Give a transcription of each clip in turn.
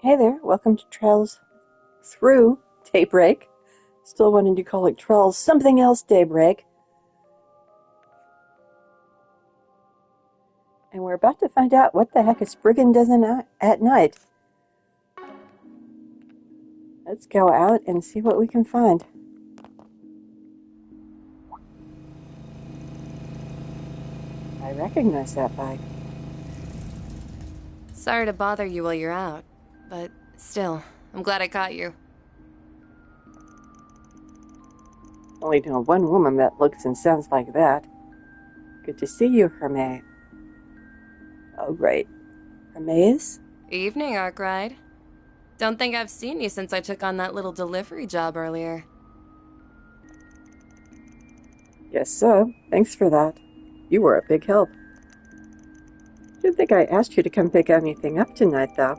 Hey there, welcome to Trails Through Daybreak. Still wanting to call it Trails something else Daybreak. And we're about to find out what the heck a Spriggan does at night. Let's go out and see what we can find. I recognize that bike. Sorry to bother you while you're out, but still, I'm glad I caught you. Only know one woman that looks and sounds like that. Good to see you, Hermes. Oh, great. Hermes? Evening, Arkwright. Don't think I've seen you since I took on that little delivery job earlier. Yes, so. Thanks for that. You were a big help. Didn't think I asked you to come pick anything up tonight, though.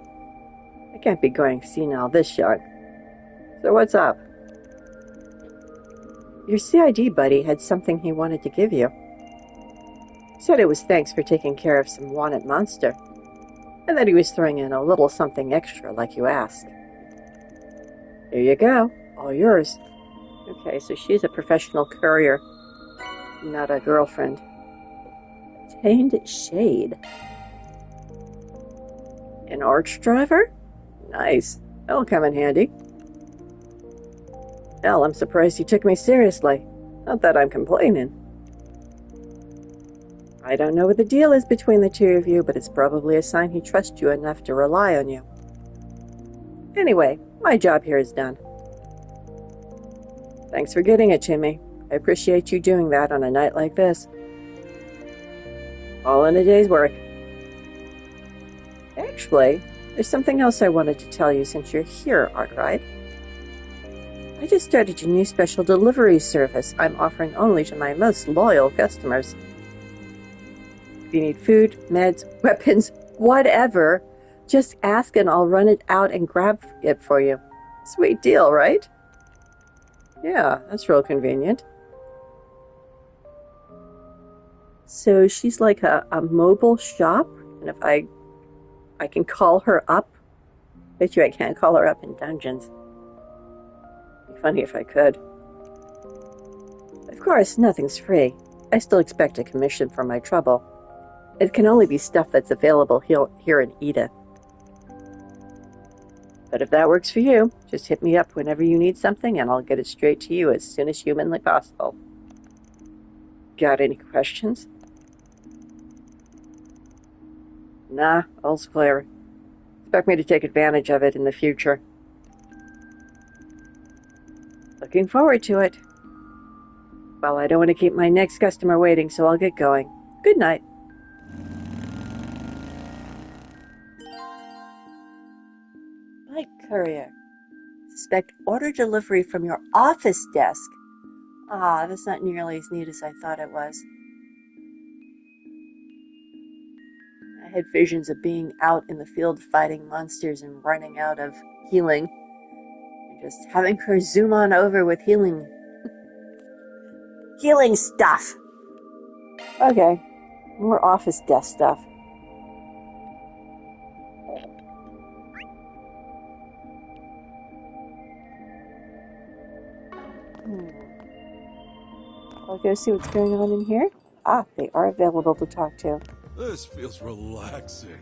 I can't be going senile this young. So what's up? Your CID buddy had something he wanted to give you. He said it was thanks for taking care of some wanted monster, and that he was throwing in a little something extra like you asked. Here you go, all yours. Okay, so she's a professional courier, not a girlfriend. Tained Shade. An arch driver? Nice. That'll come in handy. Hell, I'm surprised you took me seriously. Not that I'm complaining. I don't know what the deal is between the two of you, but it's probably a sign he trusts you enough to rely on you. Anyway, my job here is done. Thanks for getting it to me. I appreciate you doing that on a night like this. All in a day's work. Actually, there's something else I wanted to tell you since you're here, Arkwright. I just started a new special delivery service I'm offering only to my most loyal customers. If you need food, meds, weapons, whatever, just ask and I'll run it out and grab it for you. Sweet deal, right? Yeah, that's real convenient. So she's like a mobile shop, and if I can call her up. Bet you I can't call her up in dungeons. It'd be funny if I could. Of course, nothing's free. I still expect a commission for my trouble. It can only be stuff that's available here in Eda. But if that works for you, just hit me up whenever you need something and I'll get it straight to you as soon as humanly possible. Got any questions? Nah, all's clear. Expect me to take advantage of it in the future. Looking forward to it. Well, I don't want to keep my next customer waiting, so I'll get going. Good night. Bike courier. Suspect order delivery from your office desk. Ah, that's not nearly as neat as I thought it was. I had visions of being out in the field fighting monsters and running out of healing. And just having her zoom on over with healing stuff. Okay, more office desk stuff. I'll go see what's going on in here. Ah, they are available to talk to. This feels relaxing.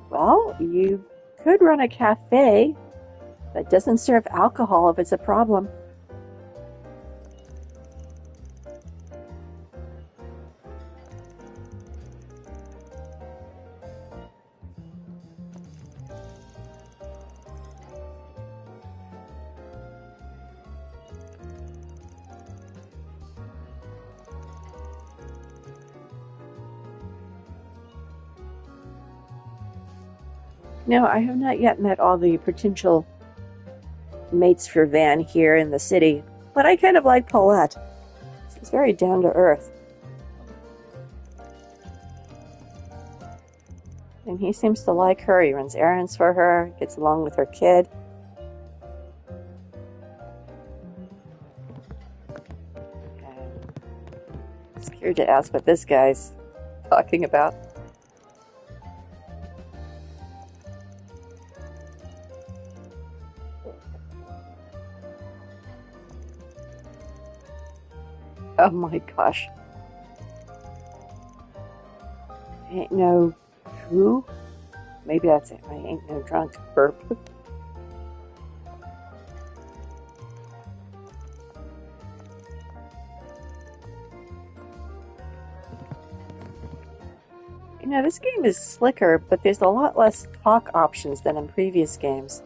Well, you could run a cafe that doesn't serve alcohol if it's a problem. No, I have not yet met all the potential mates for Van here in the city, but I kind of like Paulette. She's very down to earth. And he seems to like her. He runs errands for her, gets along with her kid. Scared to ask what this guy's talking about. Oh my gosh. I ain't no who? Maybe that's it. I ain't no drunk burp. You know, this game is slicker, but there's a lot less talk options than in previous games.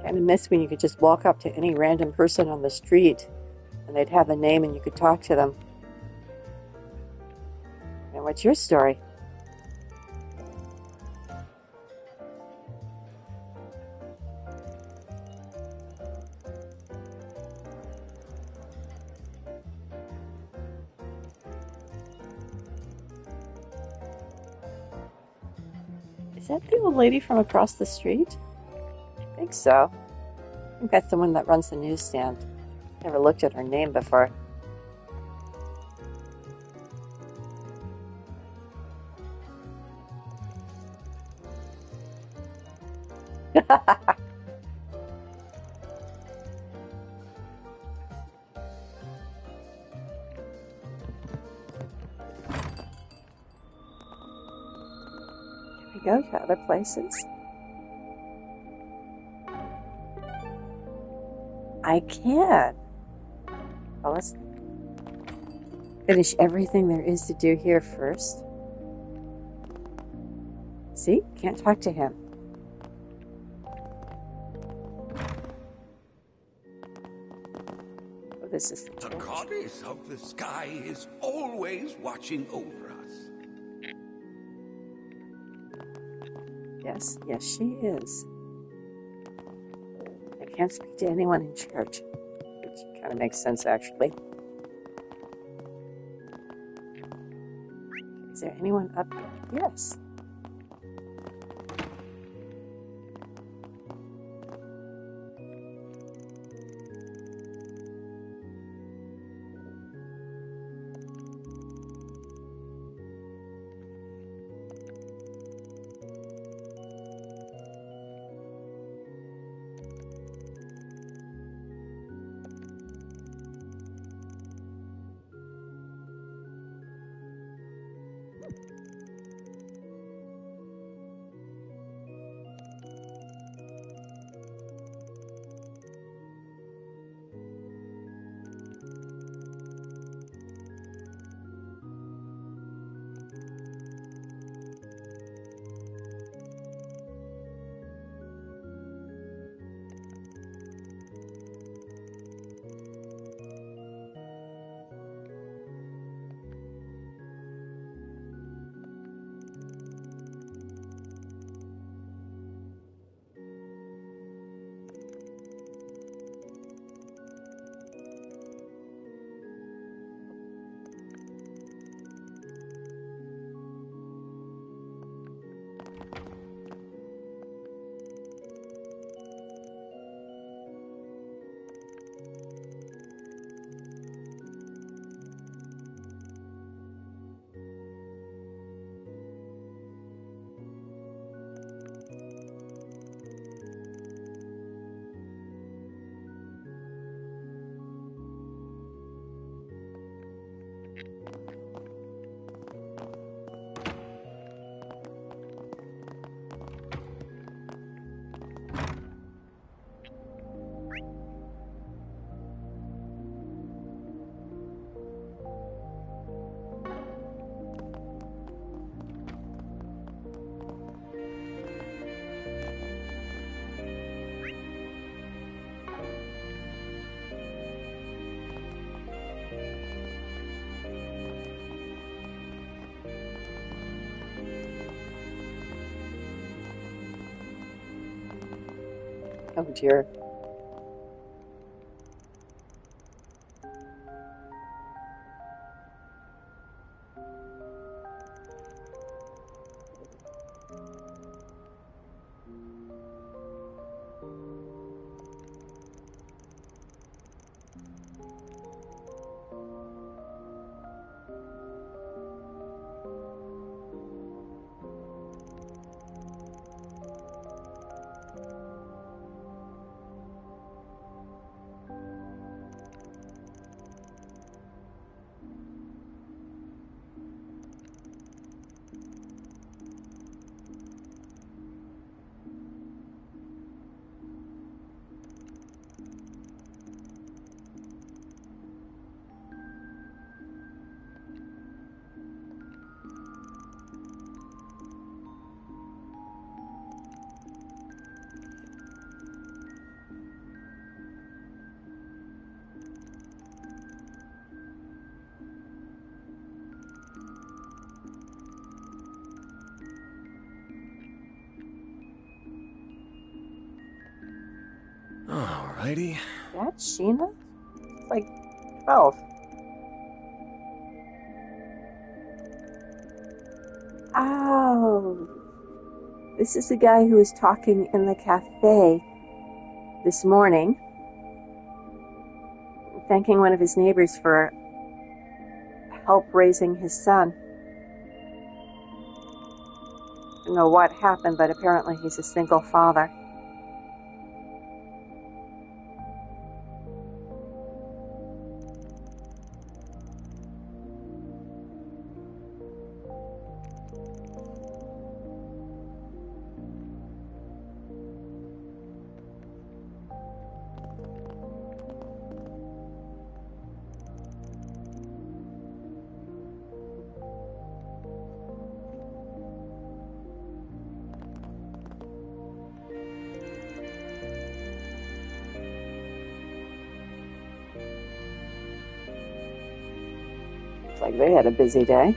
Kind of miss when you could just walk up to any random person on the street and they'd have a name and you could talk to them. And what's your story? Is that the old lady from across the street? I think so. I think that's the one that runs the newsstand. Never looked at her name before. Can we go to other places? I can. Well, let's finish everything there is to do here first. See? Can't talk to him. Oh, this is The goddess of the sky is always watching over us. Yes, she is. I can't speak to anyone in church, which kind of makes sense, actually. Is there anyone up here? Yes. Oh dear. Alrighty. That's Sheena? It's like 12. Oh. This is the guy who was talking in the cafe this morning, thanking one of his neighbors for help raising his son. I don't know what happened, but apparently he's a single father. Looks like they had a busy day.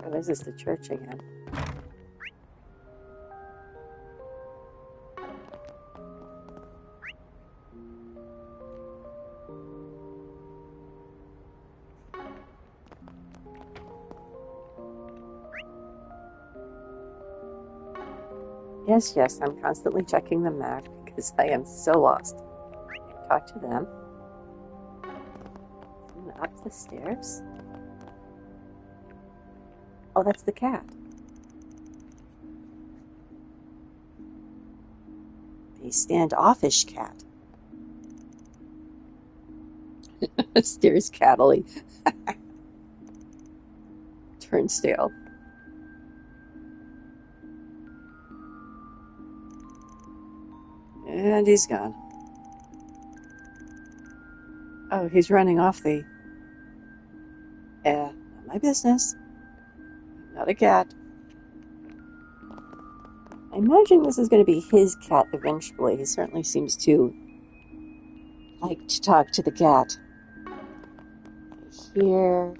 Oh, this is the church again. Yes, I'm constantly checking the map because I am so lost. Talk to them. And up the stairs. Oh, that's the cat. The standoffish cat. Stairs cattley. Turnstile. And he's gone. Oh, he's running off the... not my business. Not a cat. I imagine this is going to be his cat eventually. He certainly seems to like to talk to the cat. Here.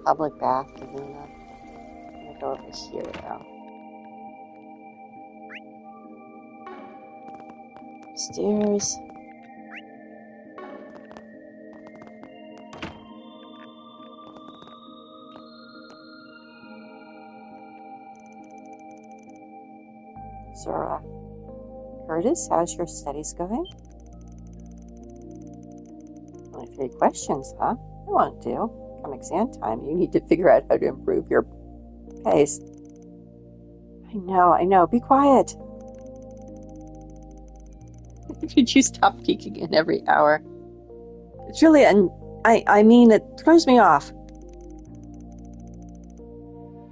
Public bath, Luna. I'm going to go over here now. Stairs. Zora. Curtis, how's your studies going? Only 3 questions, huh? I won't do. Come exam time, you need to figure out how to improve your pace. I know. Be quiet. Could you stop peeking in every hour? It's really, I mean, it throws me off.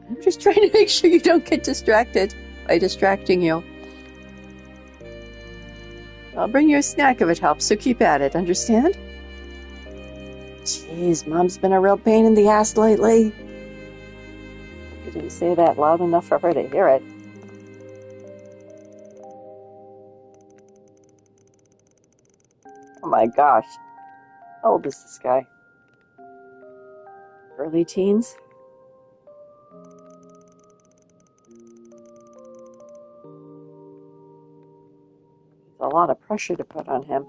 I'm just trying to make sure you don't get distracted by distracting you. I'll bring you a snack if it helps, so keep at it, understand? Jeez, Mom's been a real pain in the ass lately. You didn't say that loud enough for her to hear it. Oh my gosh. How old is this guy? Early teens? It's a lot of pressure to put on him.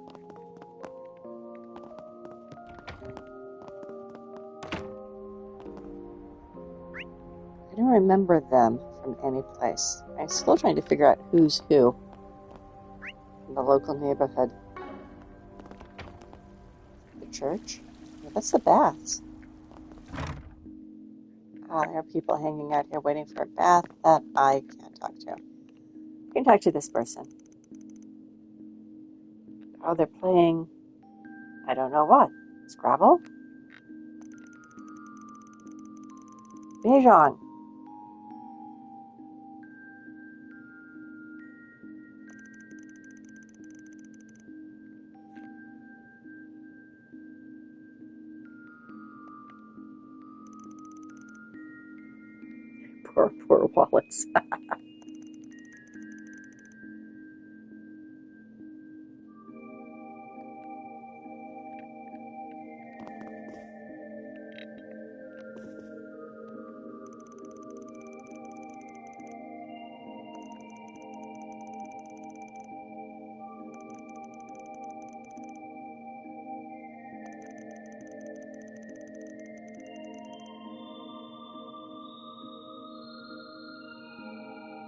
I don't remember them from any place. I'm still trying to figure out who's who in the local neighborhood. The church? Yeah, that's the baths. There are people hanging out here waiting for a bath that I can't talk to. I can talk to this person. Oh, they're playing, I don't know what. Scrabble? Bejon. poor wallets.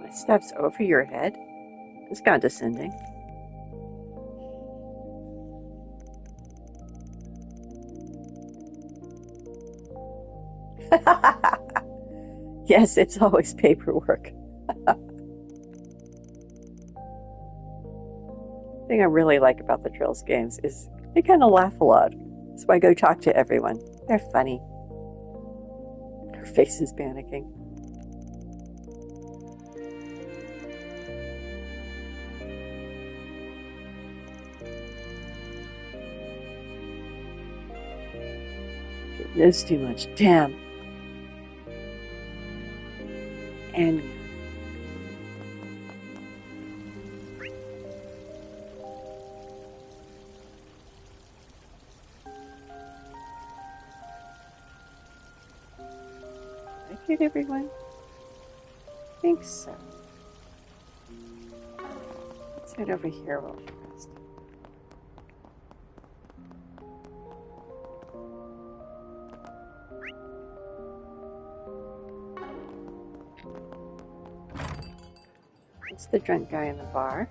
My stuff's over your head. It's condescending. Yes, it's always paperwork. The thing I really like about the Trills games is they kind of laugh a lot. So I go talk to everyone. They're funny. Her face is panicking. It knows too much. Damn. And I get everyone? I think so. Let's head over here real fast. It's the drunk guy in the bar.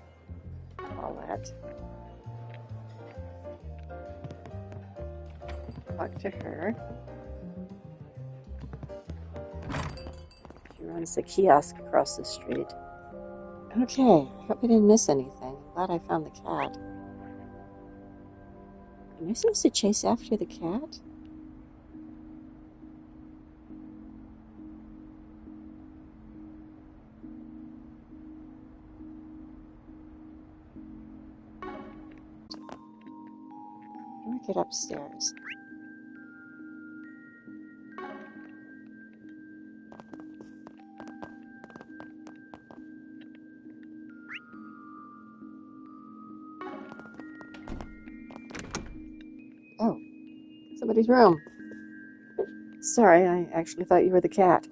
Paulette. Talk to her. She runs the kiosk across the street. Okay, I hope I didn't miss anything. Glad I found the cat. Am I supposed to chase after the cat? How do I get upstairs? Oh, somebody's room. Sorry, I actually thought you were the cat.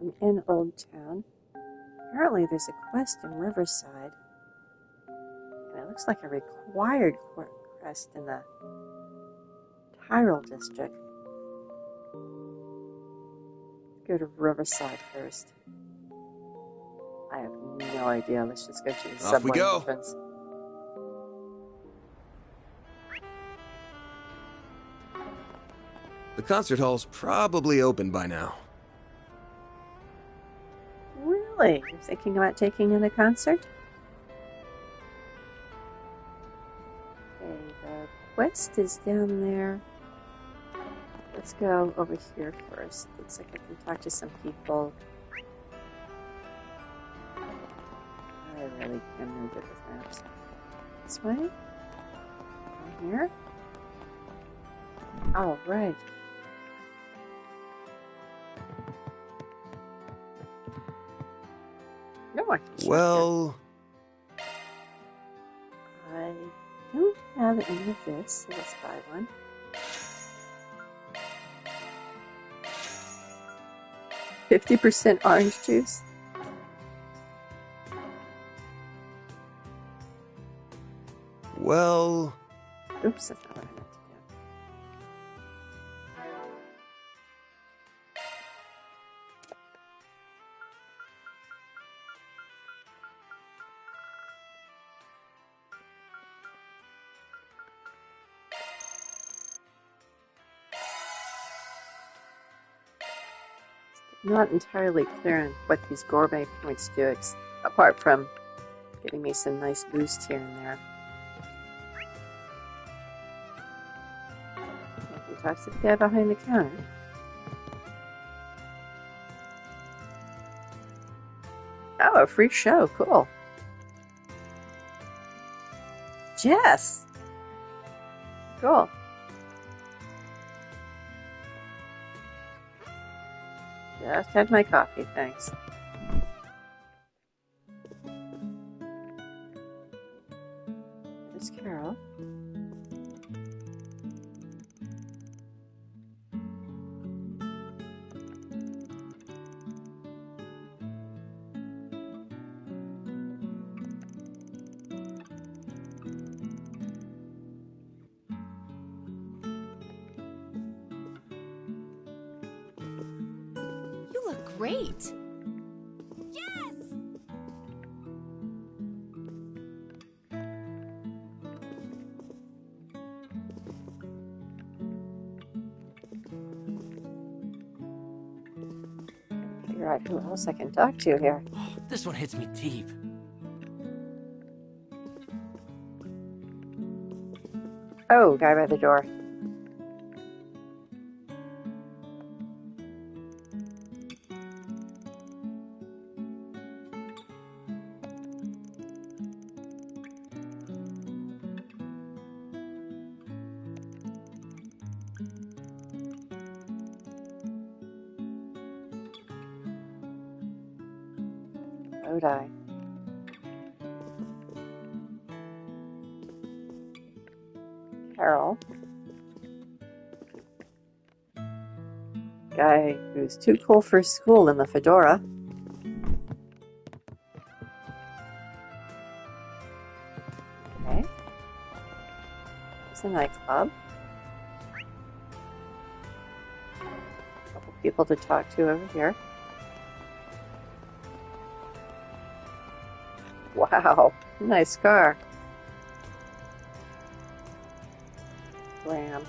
I'm in Old Town. Apparently there's a quest in Riverside. And it looks like a required quest in the Tyrol district. Go to Riverside first. I have no idea. Let's just go to the Off we subway go. entrance. The concert hall's probably open by now. Really? You're thinking about taking in a concert? Okay, the quest is down there. Let's go over here first. Looks like I can talk to some people. I really am no good with maps. This way? Down here? Oh, right. I can check Well, it. I don't have any of this, so let's buy one. $50% orange juice. well, Oops, that's not what I meant to do. Not entirely clear on what these gourmet points do, apart from getting me some nice boosts here and there. I can talk to the guy behind the counter. Oh, a free show. Cool. Jess! Cool. Just had my coffee, thanks. There's Carol. You look great. Figure out who else I can talk to here. This one hits me deep. Oh, guy by the door. Lodi. Carol. Guy who's too cool for school in the fedora. Okay. It's a nightclub. A couple people to talk to over here. Wow, nice car. Glam.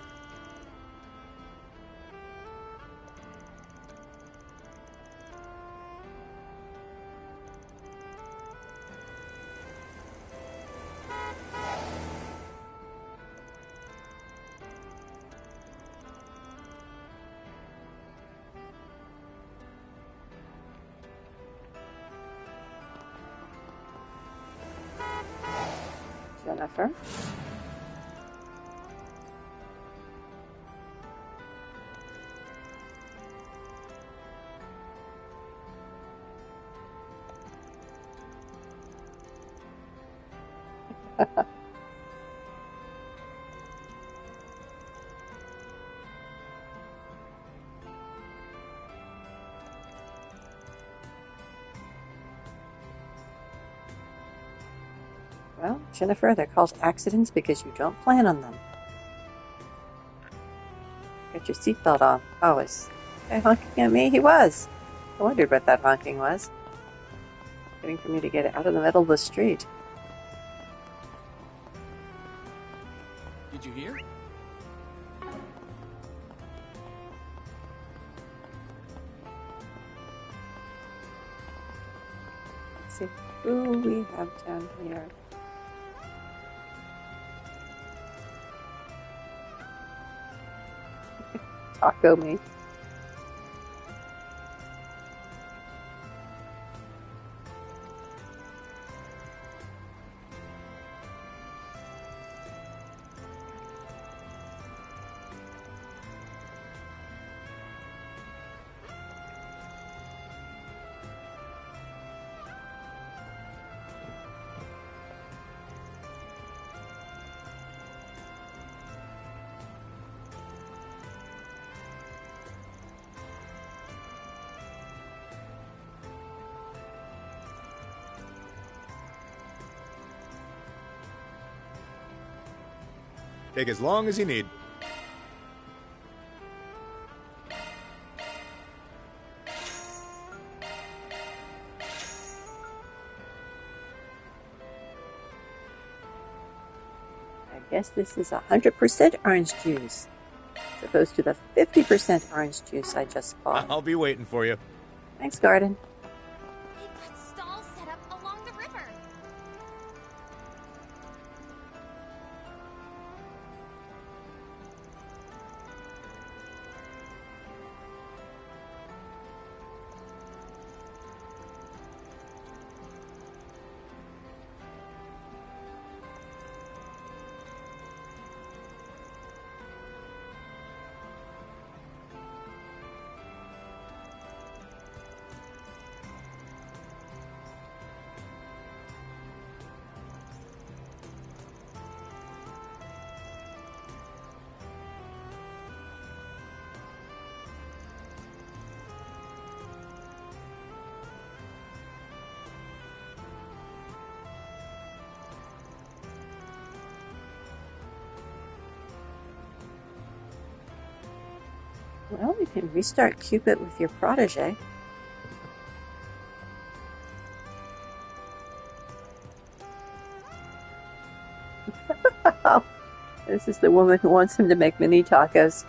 Jennifer. Well, Jennifer, they're called accidents because you don't plan on them. Get your seatbelt on. Oh, is he honking at me? He was. I wondered what that honking was. Waiting for me to get out of the middle of the street. Did you hear? Let's see who we have down here. Taco meat. Take as long as you need. I guess this is 100% orange juice, as opposed to the 50% orange juice I just bought. I'll be waiting for you. Thanks, Garden. They've got stalls set up along the river. Well, you can restart Cupid with your protege. This is the woman who wants him to make mini tacos.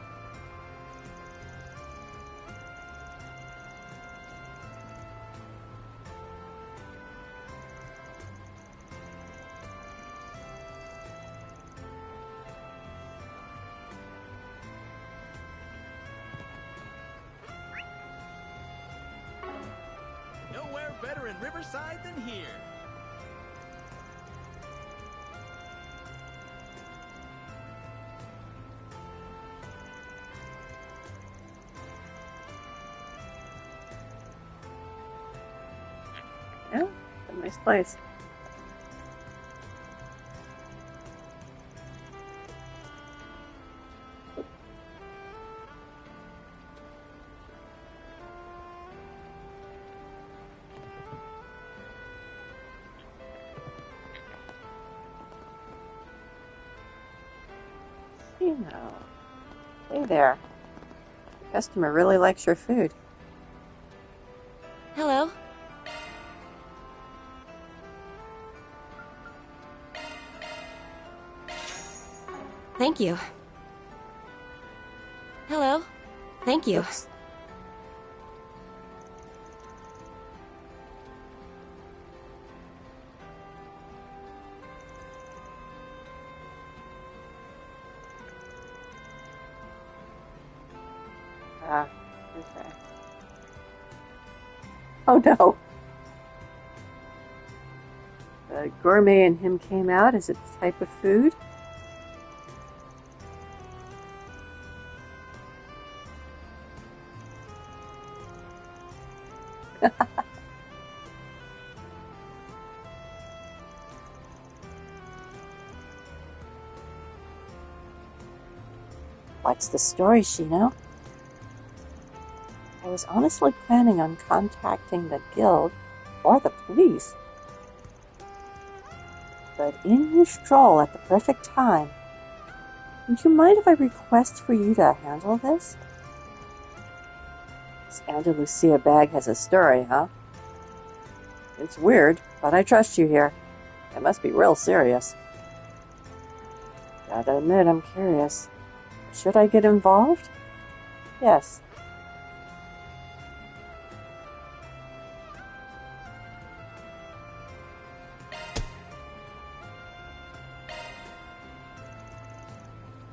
Nowhere better in Riverside than here. Yeah, it's a nice place. You know, hey there. The customer really likes your food. Hello? Thank you. Hello? Thank you. Oops. Ah, okay. Oh no! The gourmet in him came out. Is it the type of food? What's the story, Shino? I was honestly planning on contacting the guild or the police. But in you stroll at the perfect time. Would you mind if I request for you to handle this? This Andalusia bag has a story, huh? It's weird, but I trust you here. It must be real serious. Gotta admit, I'm curious. Should I get involved? Yes.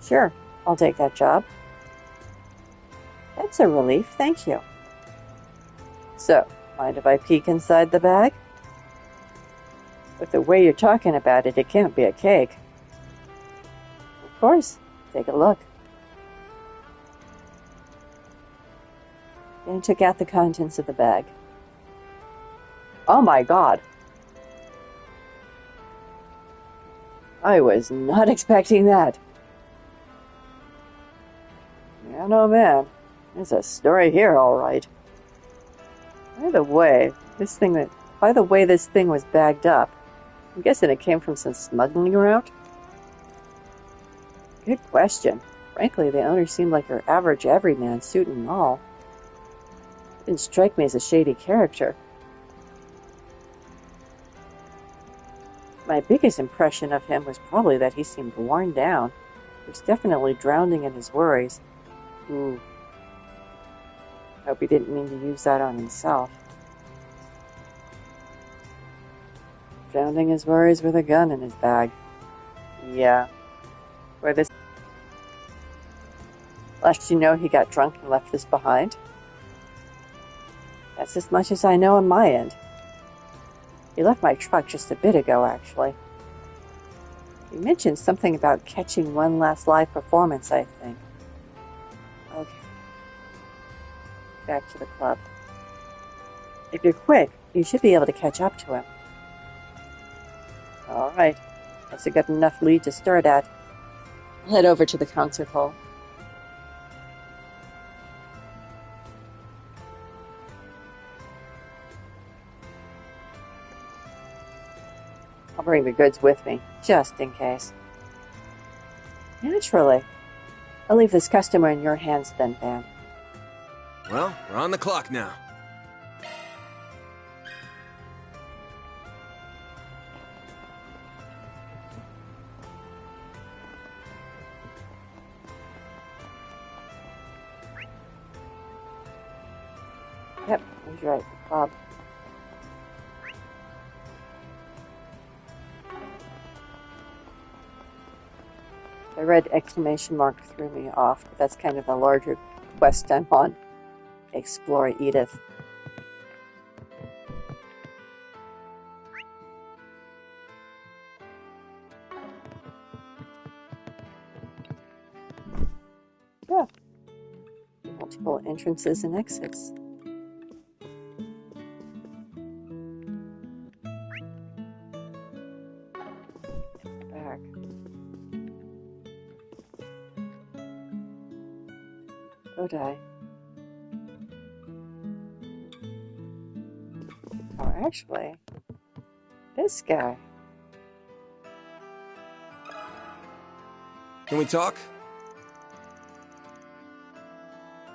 Sure, I'll take that job. That's a relief, thank you. So, mind if I peek inside the bag? With the way you're talking about it, it can't be a cake. Of course, take a look. And took out the contents of the bag. Oh my god! I was not expecting that. Man, oh man, there's a story here, all right. By the way, this thing was bagged up, I'm guessing it came from some smuggling route. Good question. Frankly, the owner seemed like your average everyman, suit and all. Didn't strike me as a shady character. My biggest impression of him was probably that he seemed worn down. He was definitely drowning in his worries. Ooh. Hope he didn't mean to use that on himself. Drowning his worries with a gun in his bag. Yeah. Where this... Lest you know he got drunk and left this behind. That's as much as I know on my end. He left my truck just a bit ago, actually. He mentioned something about catching one last live performance, I think. Okay. Back to the club. If you're quick, you should be able to catch up to him. Alright. That's a good enough lead to start at. I'll head over to the concert hall. I'll bring the goods with me, just in case. Naturally. I'll leave this customer in your hands then, Van. Well, we're on the clock now. Yep, he's right, Bob. The red exclamation mark threw me off, but that's kind of the larger quest I'm on. Explore Edith. Yeah. Multiple entrances and exits. Back. Bodai. Oh, actually, this guy. Can we talk?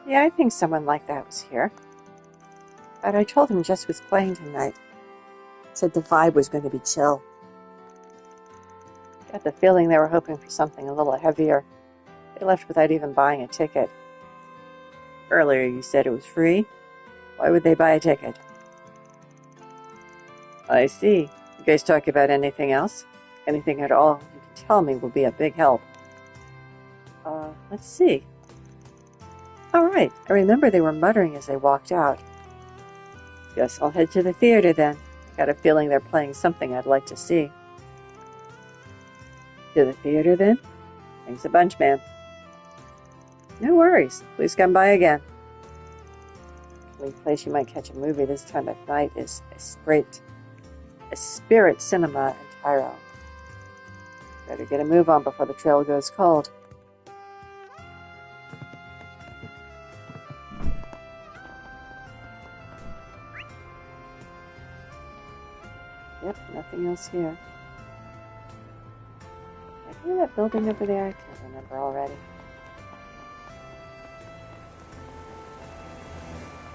Yeah, I think someone like that was here. But I told him Jess was playing tonight. Said the vibe was going to be chill. Got the feeling they were hoping for something a little heavier. They left without even buying a ticket. Earlier you said it was free. Why would they buy a ticket? I see. You guys talk about anything else? Anything at all you can tell me will be a big help. Let's see. Alright, I remember they were muttering as they walked out. Guess I'll head to the theater then. Got a feeling they're playing something I'd like to see. To the theater then? Thanks a bunch, man. No worries. Please come by again. The only place you might catch a movie this time of night is Spirit Cinema in Tyro. Better get a move on before the trail goes cold. Yep, nothing else here. I hear that building over there? I can't remember already.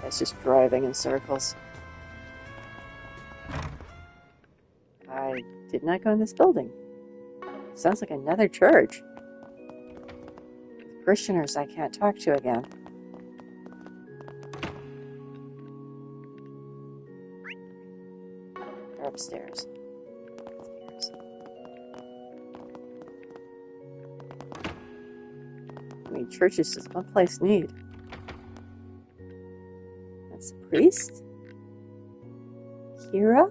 It's just driving in circles. I did not go in this building. Sounds like another church. Parishioners I can't talk to again. They're upstairs. I mean, churches is one place need. That's a priest? Kira?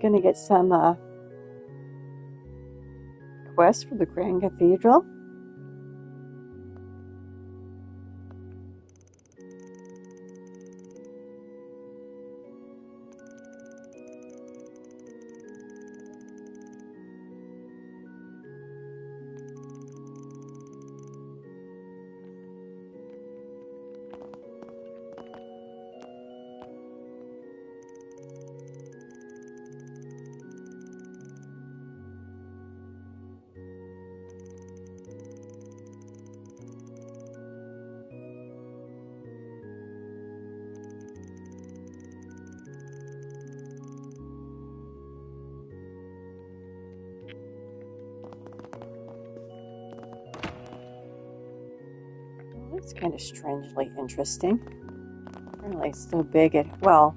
gonna get some quests for the Grand Cathedral? That's kind of strangely interesting. Apparently it's so big well,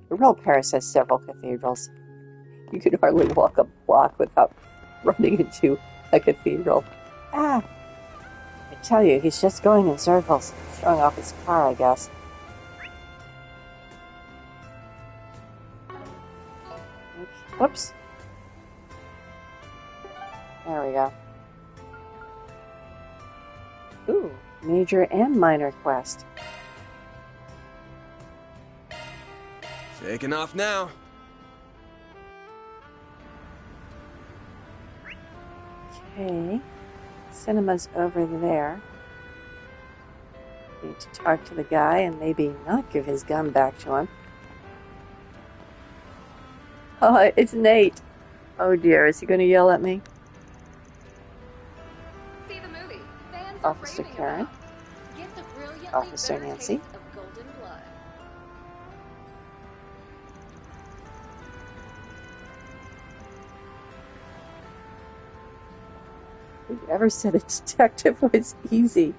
the real Paris has several cathedrals. You could hardly walk a block without running into a cathedral. I tell you, he's just going in circles, showing off his car, I guess. Whoops. There we go. Ooh, major and minor quest. Taking off now. Okay. Cinema's over there. Need to talk to the guy and maybe not give his gun back to him. Oh, it's Nate. Oh dear, is he going to yell at me? See the movie. Fans Officer are raving Karen. about. Get the brilliantly Officer bitter Nancy. taste of golden blood. Whoever said a detective was easy?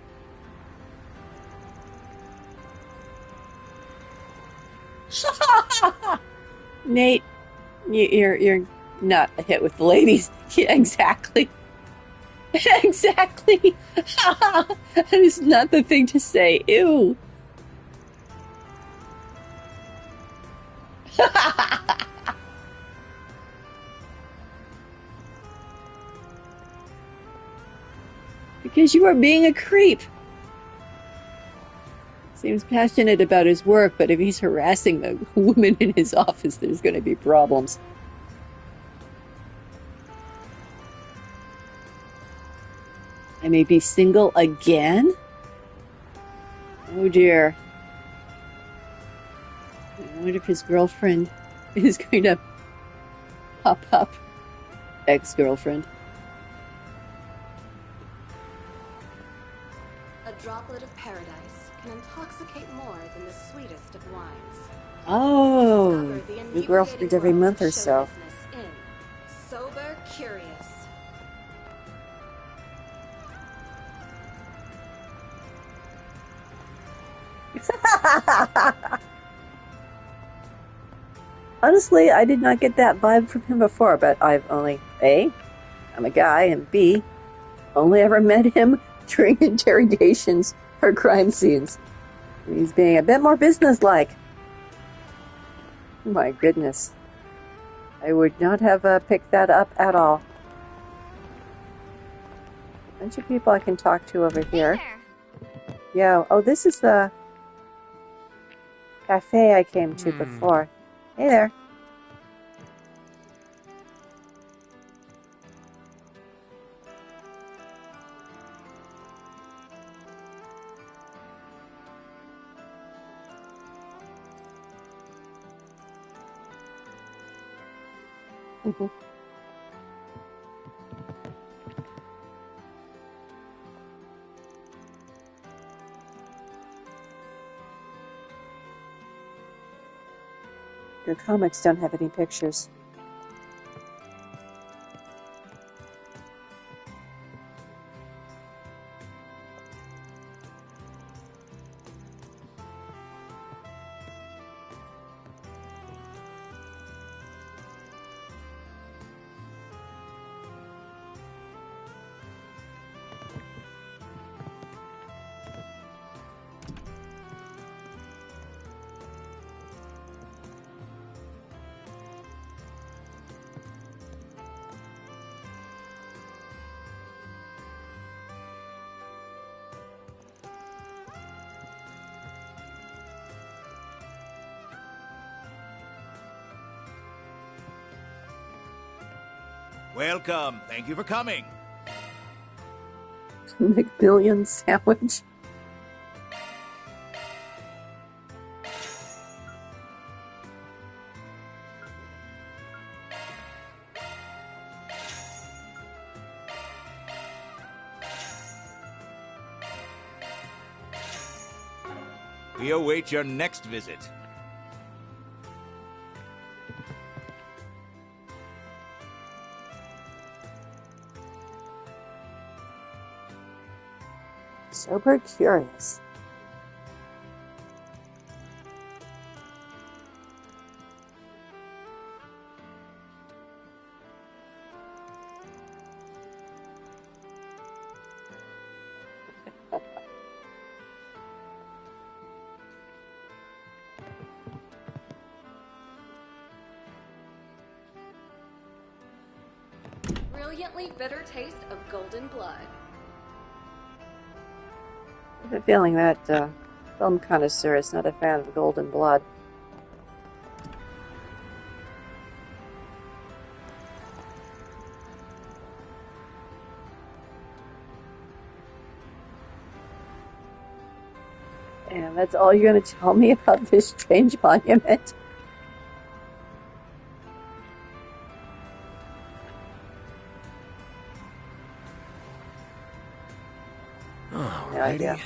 Nate, you're not a hit with the ladies. Yeah, exactly. Exactly. That is not the thing to say. Ew. Because you are being a creep. Seems passionate about his work, but if he's harassing the woman in his office, there's going to be problems. I may be single again? Oh dear. I wonder if his girlfriend is going to pop up. Ex-girlfriend. A droplet of paradise can intoxicate more than the sweetest of wines. Oh, Discover the new girlfriend every inebriating month world or of show so. business in Sober Curious. Honestly, I did not get that vibe from him before, but I've only, A, I'm a guy, and B, only ever met him during interrogations or crime scenes. He's being a bit more businesslike. My goodness. I would not have picked that up at all. Bunch of people I can talk to over here. Hey there. Yeah, oh, this is the cafe I came to before. Hey there. Your comics don't have any pictures. Welcome. Thank you for coming. McMillian sandwich. We await your next visit. Sober curious. Brilliantly bitter taste of golden blood. I have a feeling that film connoisseur is not a fan of golden blood. And that's all you're going to tell me about this strange monument? No idea.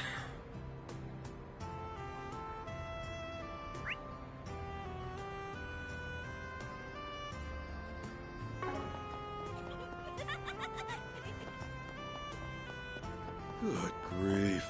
Good grief.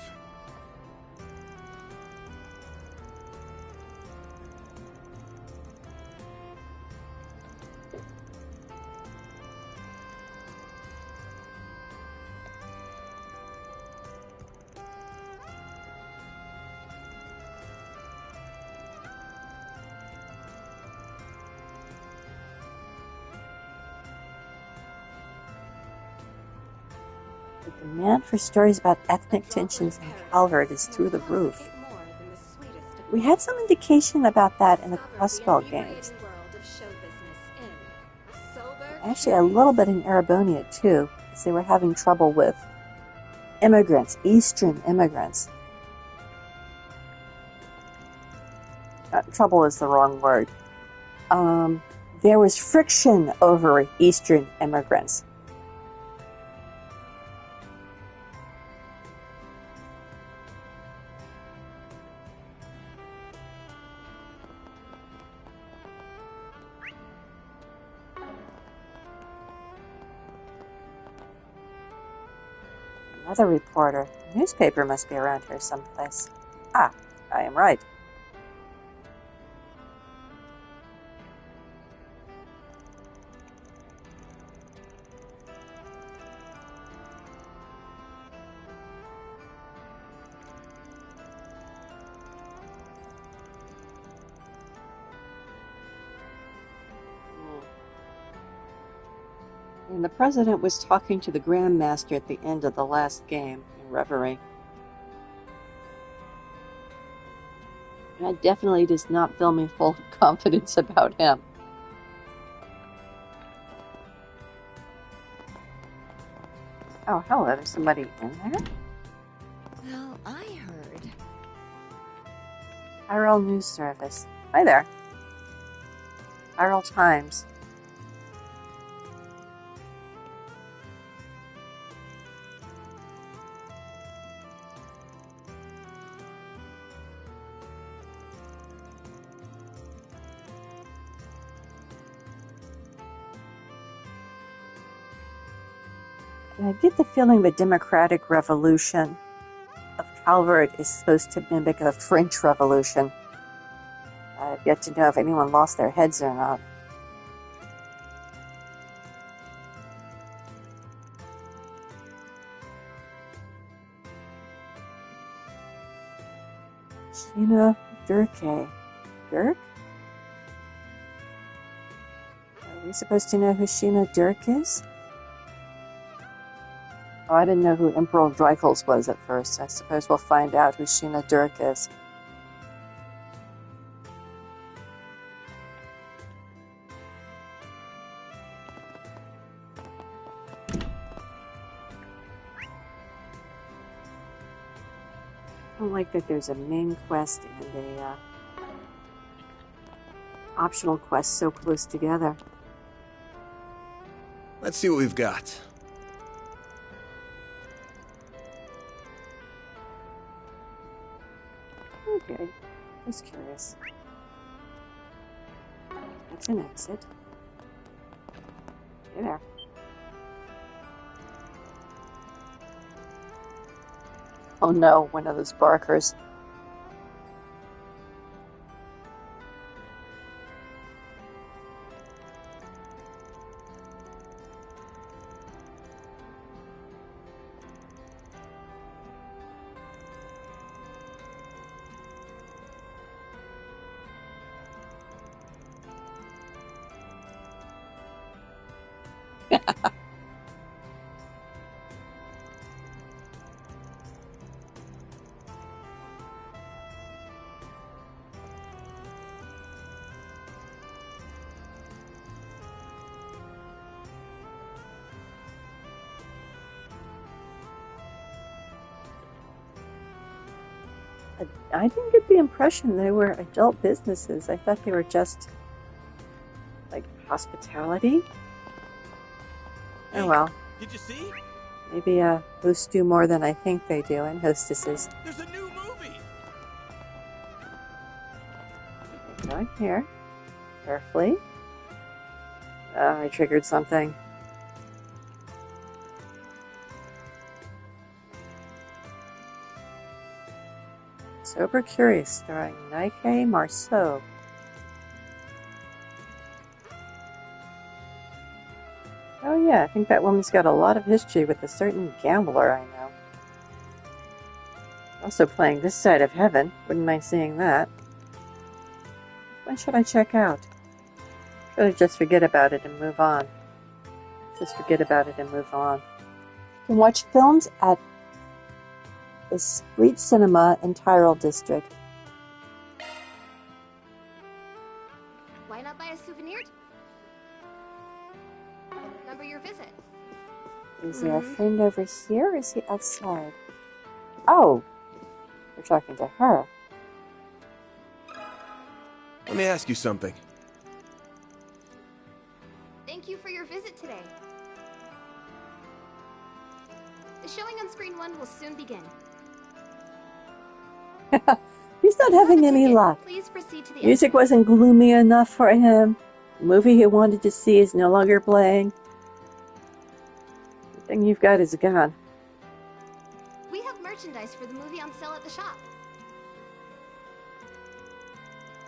The demand for stories about ethnic tensions in Calvert is through the roof. We had some indication about that in the Crossbell games. Actually, a little bit in Arabonia, too, because they were having trouble with immigrants, Eastern immigrants. Trouble is the wrong word. There was friction over Eastern immigrants. Another reporter. A newspaper must be around here someplace. Ah, I am right. And the president was talking to the Grandmaster at the end of the last game in Reverie. That definitely does not fill me full of confidence about him. Oh, hello, there's somebody in there? Well, I heard. Tyrell News Service. Hi there. Tyrell Times. And I get the feeling the Democratic Revolution of Calvert is supposed to mimic a French Revolution. I've yet to know if anyone lost their heads or not. Sheena Durkee. Dirk? Are we supposed to know who Sheena Dirk is? Oh, I didn't know who Emperor Dreifels was at first. I suppose we'll find out who Sheena Dirk is. I don't like that there's a main quest and a optional quest so close together. Let's see what we've got. Okay, just curious. That's an exit. Hey there. Oh no, one of those barkers. I didn't get the impression they were adult businesses. I thought they were just, like, hospitality. Oh well. Did you see? Maybe hosts do more than I think they do, and hostesses. There's a new movie. Going here. Carefully. I triggered something. Sober Curious, starring Nike Marceau. Oh yeah, I think that woman's got a lot of history with a certain gambler I know. Also playing This Side of Heaven. Wouldn't mind seeing that. When should I check out? Should I just forget about it and move on? Just forget about it and move on. You can watch films at the Street Cinema in Tyrol District. Why not buy a souvenir? Remember your visit. Is there a friend over here, or is he outside? Oh, we're talking to her. Let me ask you something. Thank you for your visit today. The showing on screen 1 will soon begin. He's not having any luck. Please proceed to the Music wasn't gloomy enough for him. The movie he wanted to see is no longer playing. The thing you've got is gone. We have merchandise for the movie on sale at the shop.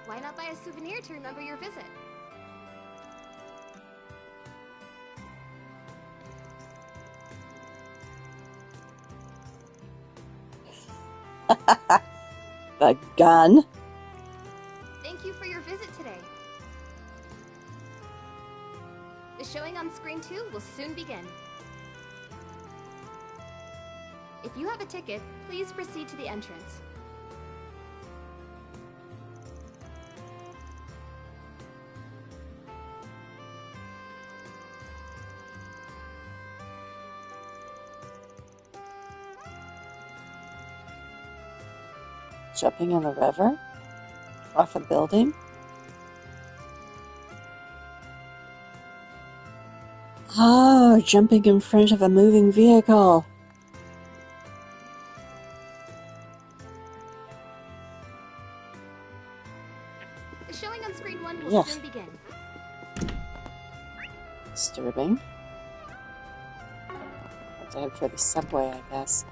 Why not buy a souvenir to remember your visit? The gun. Thank you for your visit today. The showing on screen 2 will soon begin. If you have a ticket, please proceed to the entrance. Jumping in the river? Off a building? Oh, jumping in front of a moving vehicle. The showing on screen 1 will Yeah. soon begin. Disturbing. Have to head for the subway, I guess.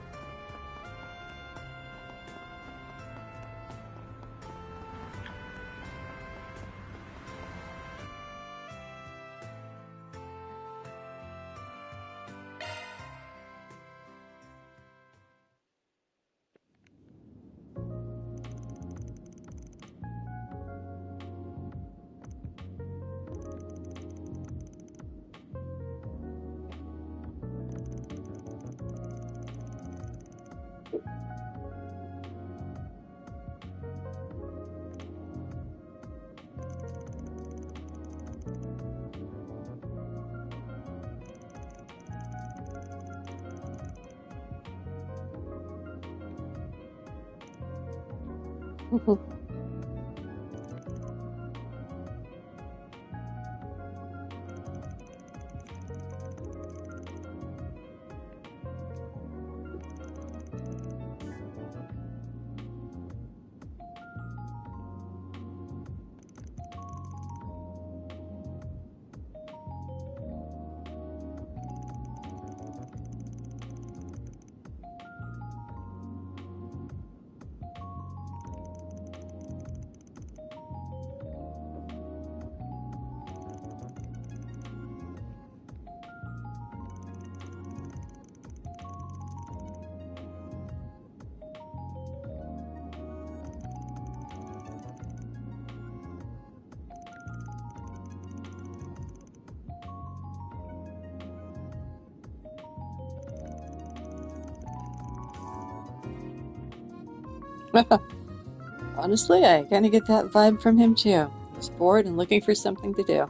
Honestly, I kind of get that vibe from him too. He's bored and looking for something to do.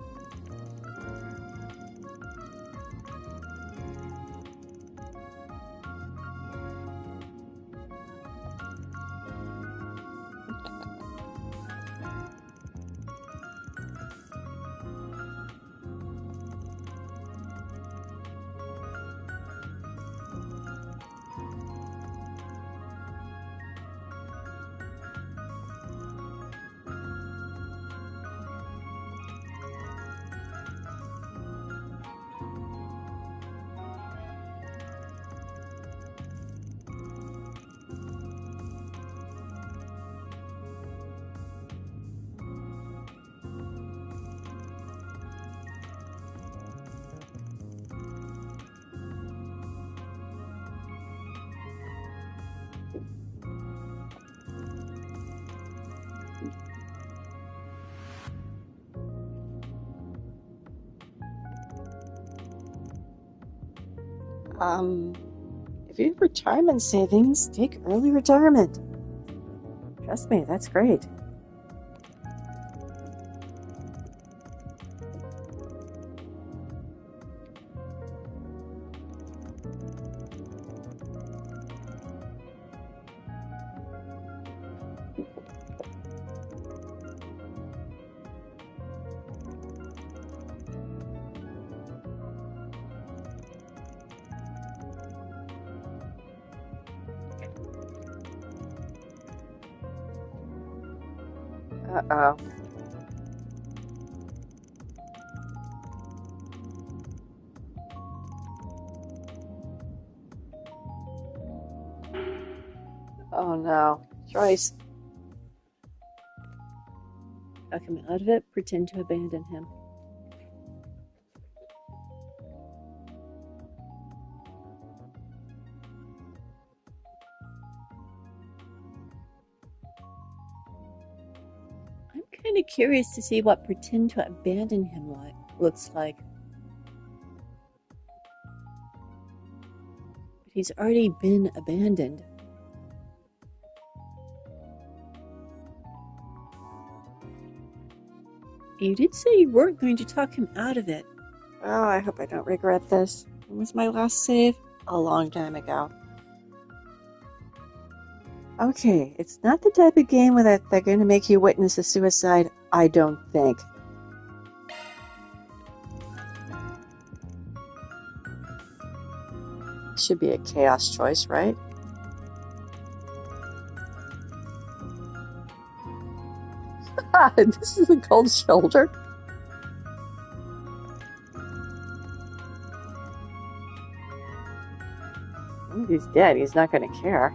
If you have retirement savings, take early retirement. Trust me, that's great. Uh-oh. Oh no. Joyce. I'll come out of it, pretend to abandon him. I'm kind of curious to see what pretend to abandon him looks like. But he's already been abandoned. You did say you weren't going to talk him out of it. Oh, I hope I don't regret this. When was my last save? A long time ago. Okay, it's not the type of game where they're going to make you witness a suicide, I don't think. Should be a chaos choice, right? This is a cold shoulder. Well, he's dead. He's not going to care.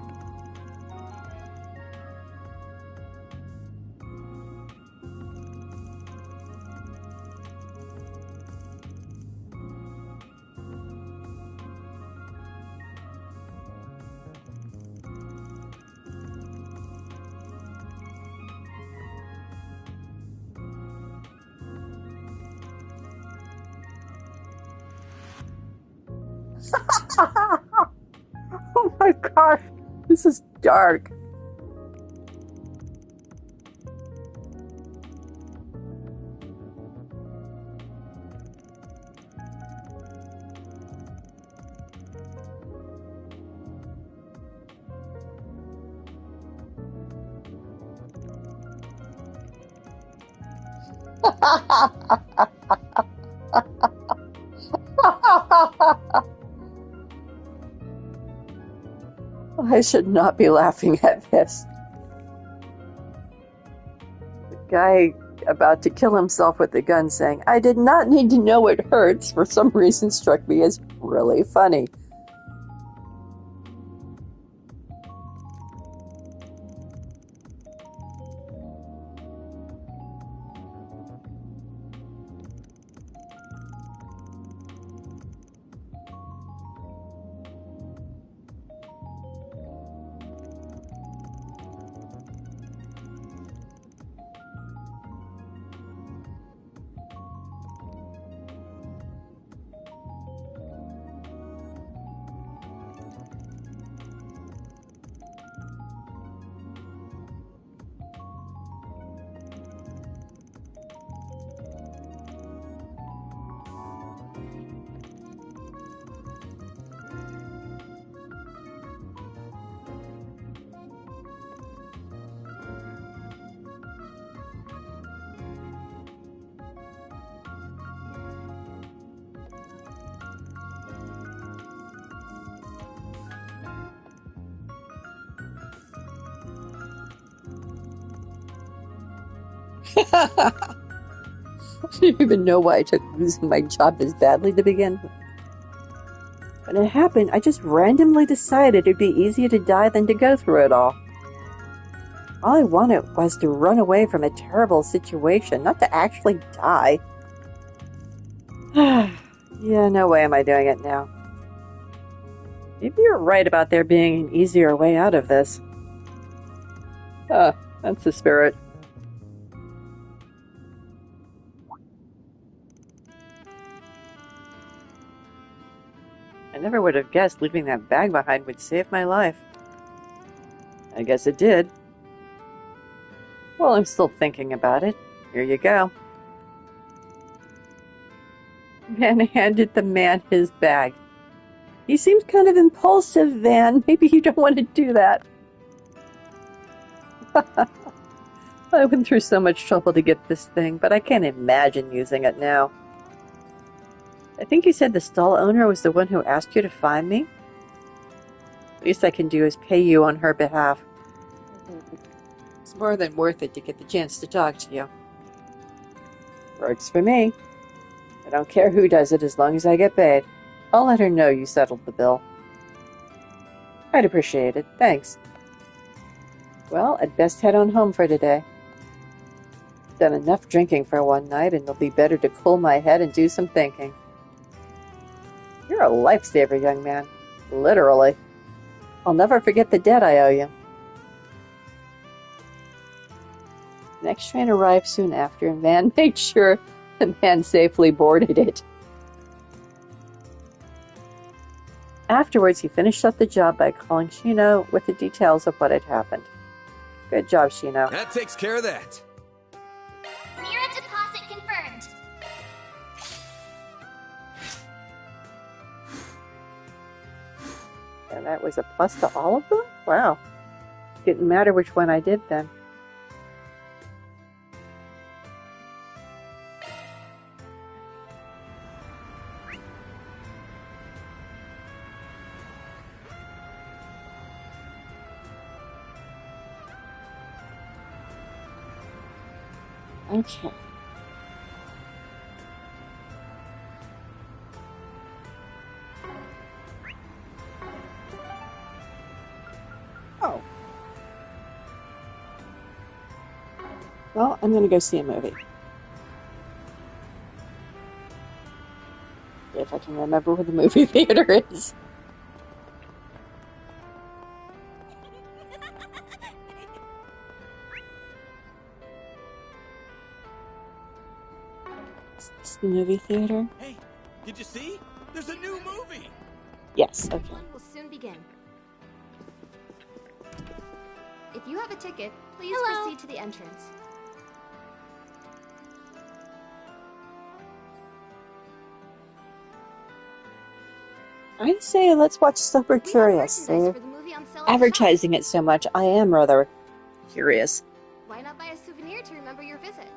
Oh my gosh, this is dark. I should not be laughing at this. The guy about to kill himself with the gun saying, "I did not need to know it hurts," for some reason struck me as really funny. I didn't even know why I took losing my job as badly to begin with. When it happened, I just randomly decided it'd be easier to die than to go through it all. All I wanted was to run away from a terrible situation, not to actually die. Yeah, no way am I doing it now. Maybe you're right about there being an easier way out of this. That's the spirit. I never would have guessed leaving that bag behind would save my life. I guess it did. Well, I'm still thinking about it. Here you go. Van handed the man his bag. He seems kind of impulsive, Van. Maybe you don't want to do that. I went through so much trouble to get this thing, but I can't imagine using it now. I think you said the stall owner was the one who asked you to find me? Least I can do is pay you on her behalf. It's more than worth it to get the chance to talk to you. Works for me. I don't care who does it as long as I get paid. I'll let her know you settled the bill. I'd appreciate it. Thanks. Well, I'd best head on home for today. Done enough drinking for one night, and it'll be better to cool my head and do some thinking. You're a lifesaver, young man. Literally. I'll never forget the debt I owe you. The next train arrived soon after, and Van made sure the man safely boarded it. Afterwards, he finished up the job by calling Shino with the details of what had happened. Good job, Shino. That takes care of that. Mira deposit confirmed. And that was a plus to all of them? Wow. Didn't matter which one I did then. Okay. Oh. Well, I'm going to go see a movie. If I can remember where the movie theater is. Is this the movie theater? Hey, did you see? There's a new movie! Yes, okay. Will soon begin. If you have a ticket, please Hello. proceed to the entrance. I'd say let's watch Super We have Curious. merchandise They're for the movie on sale at the shop. advertising it so much, I am rather curious. Why not buy a souvenir to remember your visit?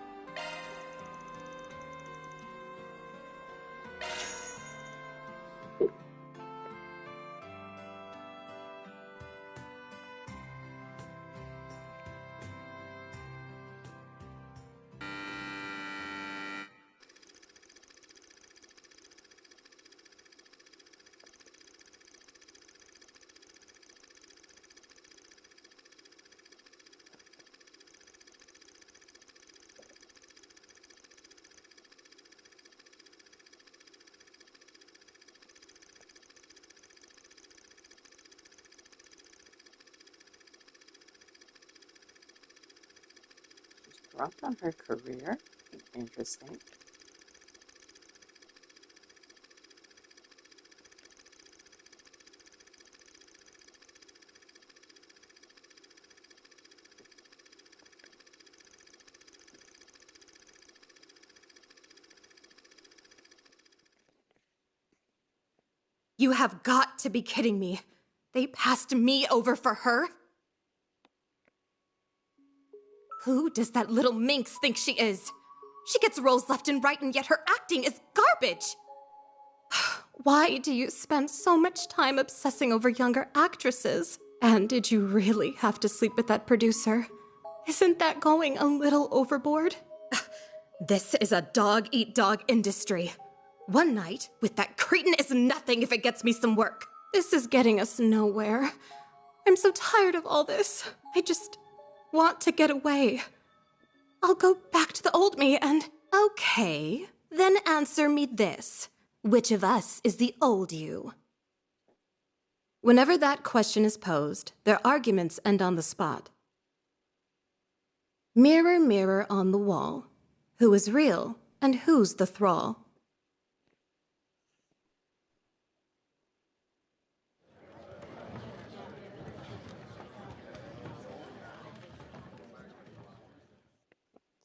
dropped on her career? Interesting. You have got to be kidding me. They passed me over for her? Who does that little minx think she is? She gets roles left and right, and yet her acting is garbage. Why do you spend so much time obsessing over younger actresses? And did you really have to sleep with that producer? Isn't that going a little overboard? This is a dog-eat-dog industry. One night with that cretin is nothing if it gets me some work. This is getting us nowhere. I'm so tired of all this. I just want to get away. I'll go back to the old me and... Okay, then answer me this. Which of us is the old you? Whenever that question is posed, their arguments end on the spot. Mirror, mirror on the wall, who is real and who's the thrall?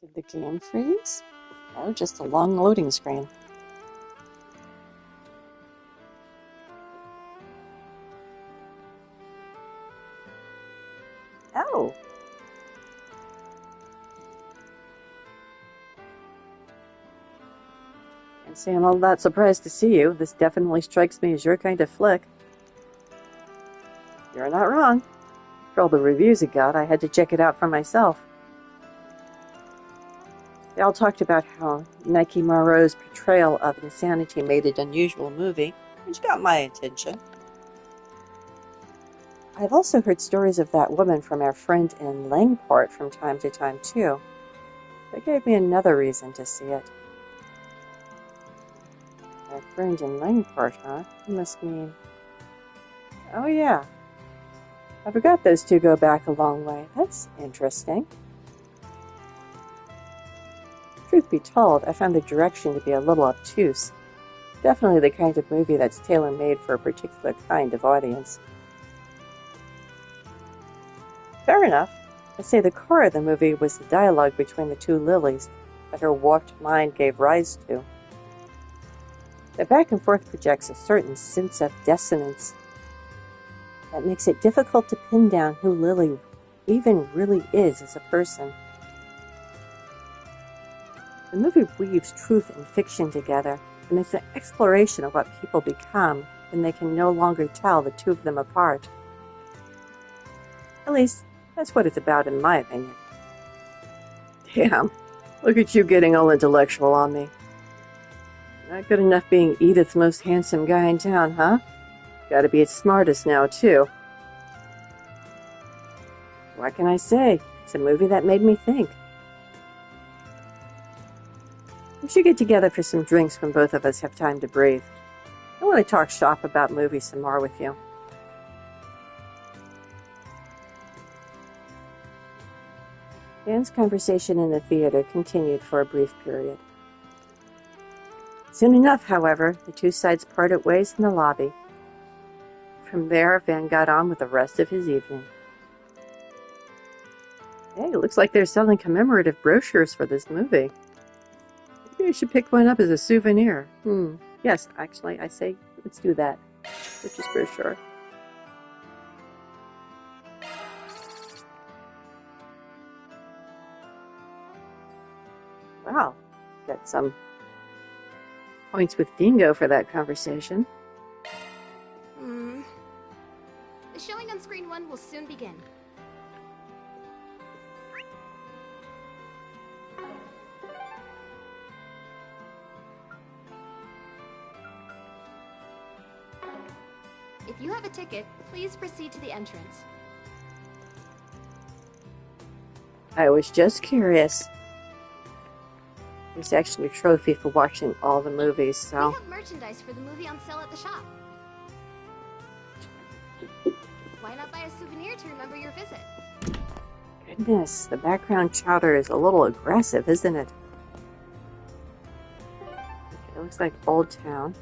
Did the game freeze? Or just a long loading screen? Oh! And see, I'm all that surprised to see you. This definitely strikes me as your kind of flick. You're not wrong. For all the reviews it got, I had to check it out for myself. They all talked about how Nike Marot's portrayal of insanity made it an unusual movie, which got my attention. I've also heard stories of that woman from our friend in Langport from time to time, too. That gave me another reason to see it. Our friend in Langport, huh? You must mean... Oh, yeah. I forgot those two go back a long way. That's interesting. Truth be told, I found the direction to be a little obtuse. Definitely the kind of movie that's tailor-made for a particular kind of audience. Fair enough. I'd say the core of the movie was the dialogue between the two Lilies that her warped mind gave rise to. The back and forth projects a certain sense of dissonance that makes it difficult to pin down who Lily even really is as a person. The movie weaves truth and fiction together, and it's an exploration of what people become when they can no longer tell the two of them apart. At least, that's what it's about in my opinion. Damn, look at you getting all intellectual on me. Not good enough being Edith's most handsome guy in town, huh? Gotta be its smartest now, too. What can I say? It's a movie that made me think. We should get together for some drinks when both of us have time to breathe. I want to talk shop about movies some more with you. Dan's conversation in the theater continued for a brief period. Soon enough, however, the two sides parted ways in the lobby. From there, Van got on with the rest of his evening. Hey, it looks like they're selling commemorative brochures for this movie. Maybe I should pick one up as a souvenir. Yes, actually, I say let's do that. Purchase brochure. Wow, got some points with Dingo for that conversation. The showing on screen 1 will soon begin. If you have a ticket, please proceed to the entrance. I was just curious. There's actually a trophy for watching all the movies, so... We have merchandise for the movie on sale at the shop. Why not buy a souvenir to remember your visit? Goodness, the background chatter is a little aggressive, isn't it? It looks like Old Town.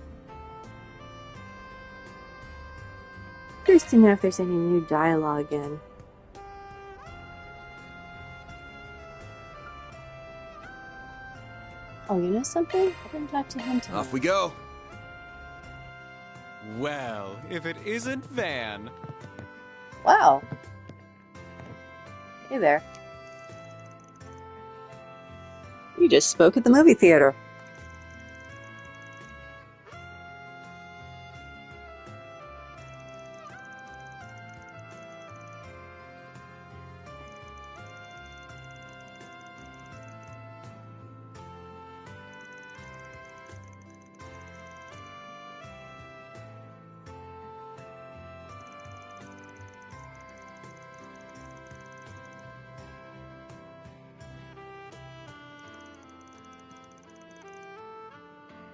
Curious to know if there's any new dialogue in. Oh, you know something? I didn't talk to him today. Off we go. Well, if it isn't Van. Wow. Hey there. You just spoke at the movie theater.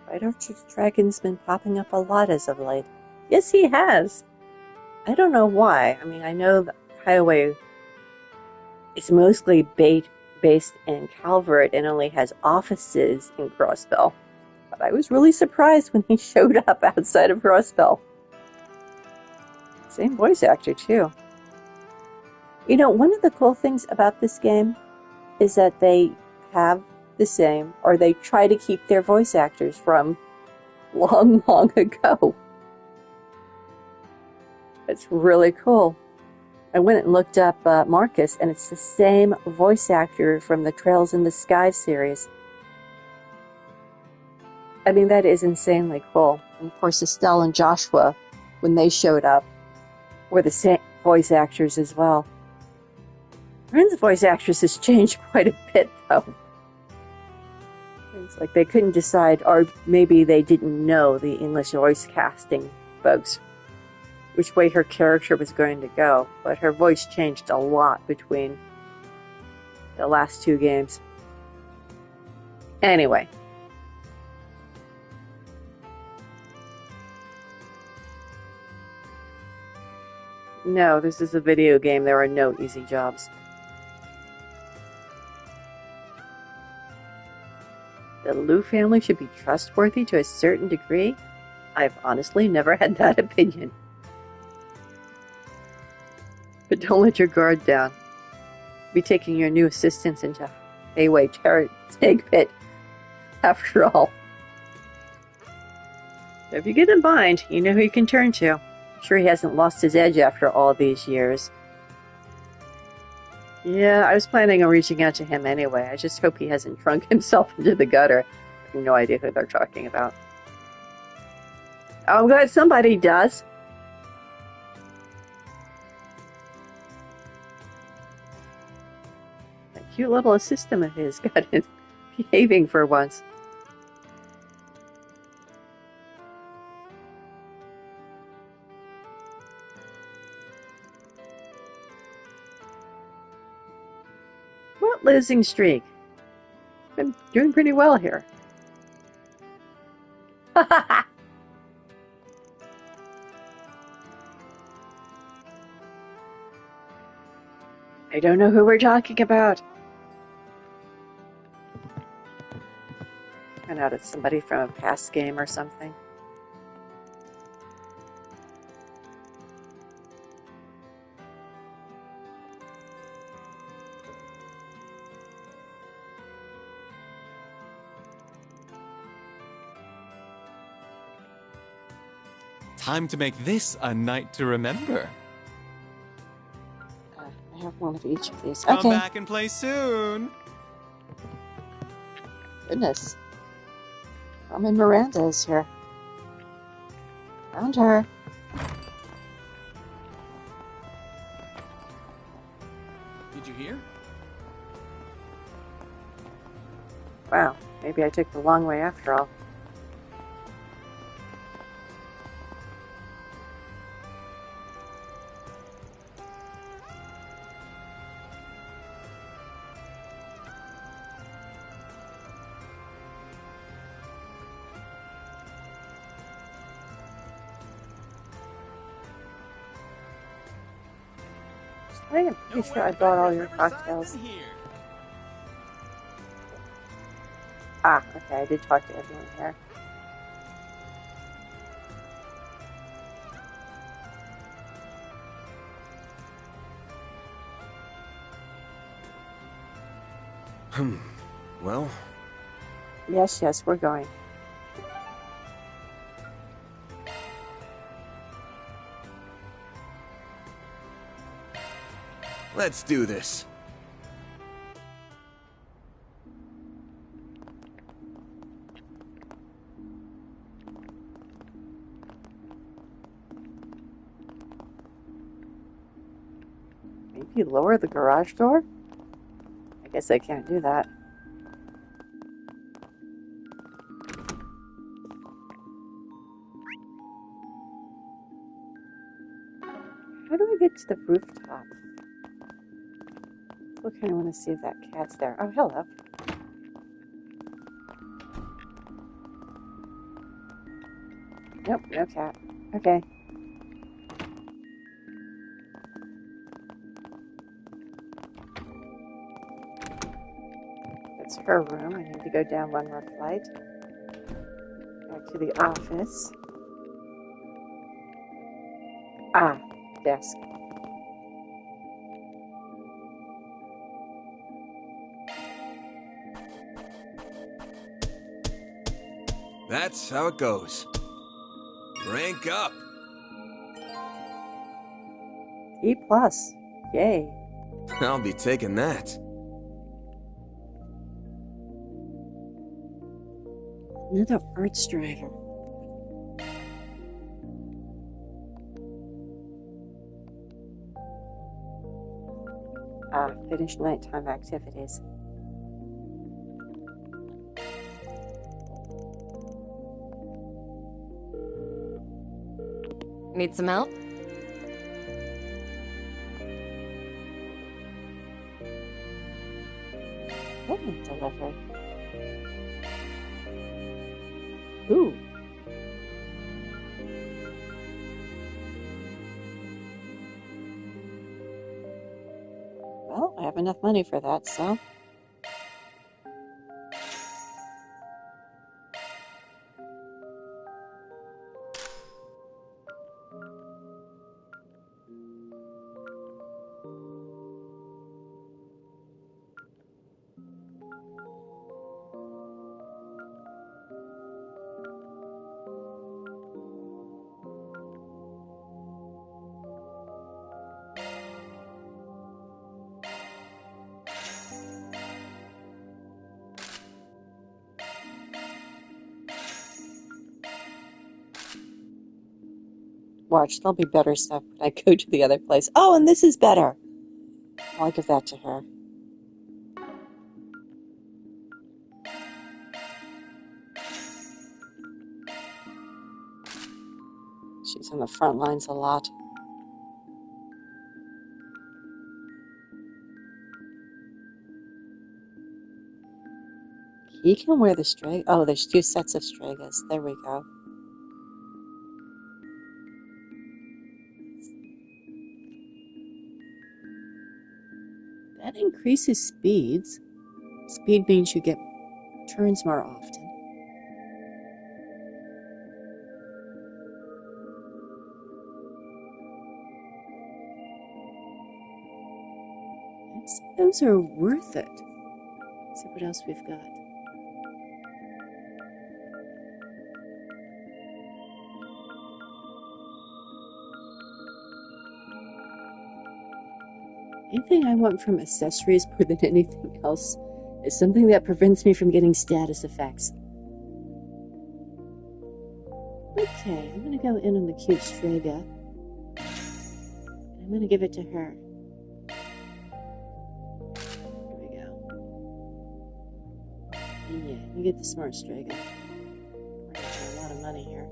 White Orchard's Dragon's been popping up a lot as of late. Yes, he has. I don't know why. I mean, I know that Highway is mostly based in Calvert and only has offices in Crossbell. But I was really surprised when he showed up outside of Crossbell. Same voice actor, too. You know, one of the cool things about this game is that they have the same, or they try to keep their voice actors from long, long ago. It's really cool. I went and looked up Marcus, and it's the same voice actor from the Trails in the Sky series. I mean, that is insanely cool. And of course, Estelle and Joshua, when they showed up, were the same voice actors as well. Ren's voice actress has changed quite a bit, though. It's like they couldn't decide, or maybe they didn't know, the English voice casting folks, which way her character was going to go. But her voice changed a lot between the last two games. Anyway. No, this is a video game. There are no easy jobs. The Liu family should be trustworthy to a certain degree? I've honestly never had that opinion. But don't let your guard down. Be taking your new assistants into Hayway Take Pit, after all. So if you get in bind, you know who you can turn to. I'm sure he hasn't lost his edge after all these years. Yeah, I was planning on reaching out to him anyway. I just hope he hasn't drunk himself into the gutter. I have no idea who they're talking about. I'm glad somebody does. That cute little assistant of his got it behaving for once. Well, losing streak. Been doing pretty well here. I don't know who we're talking about. Found out it's somebody from a past game or something. Time to make this a night to remember. I have one of each of these. Come Okay. back and play soon. Goodness. Carmen Miranda is here. Found her. Did you hear? Wow, maybe I took the long way after all. I am pretty sure I bought all your cocktails. Ah, okay, I did talk to everyone here. Well, Yes, we're going. let's do this. Maybe lower the garage door? I guess I can't do that. How do I get to the rooftop? I kind of want to see if that cat's there. Oh, hello. Nope, no cat. Okay. It's her room. I need to go down one more flight. Back to the office. Ah, desk. That's how it goes. Rank up. E+. Yay. I'll be taking that. Another arts driver. Ah, finished nighttime activities. Need some help? Payment delivery. Ooh. Well, I have enough money for that, so. Watch, there'll be better stuff when I go to the other place. Oh, and this is better. I'll give that to her. She's on the front lines a lot. He can wear the Strega. Oh, there's 2 sets of Stregas. There we go. That increases speeds. Speed means you get turns more often. Those are worth it. Let's see what else we've got. Anything I want from accessories more than anything else is something that prevents me from getting status effects. Okay, I'm going to go in on the cute Strega. I'm going to give it to her. Here we go. And yeah, you get the smart Strega. We're going to get a lot of money here.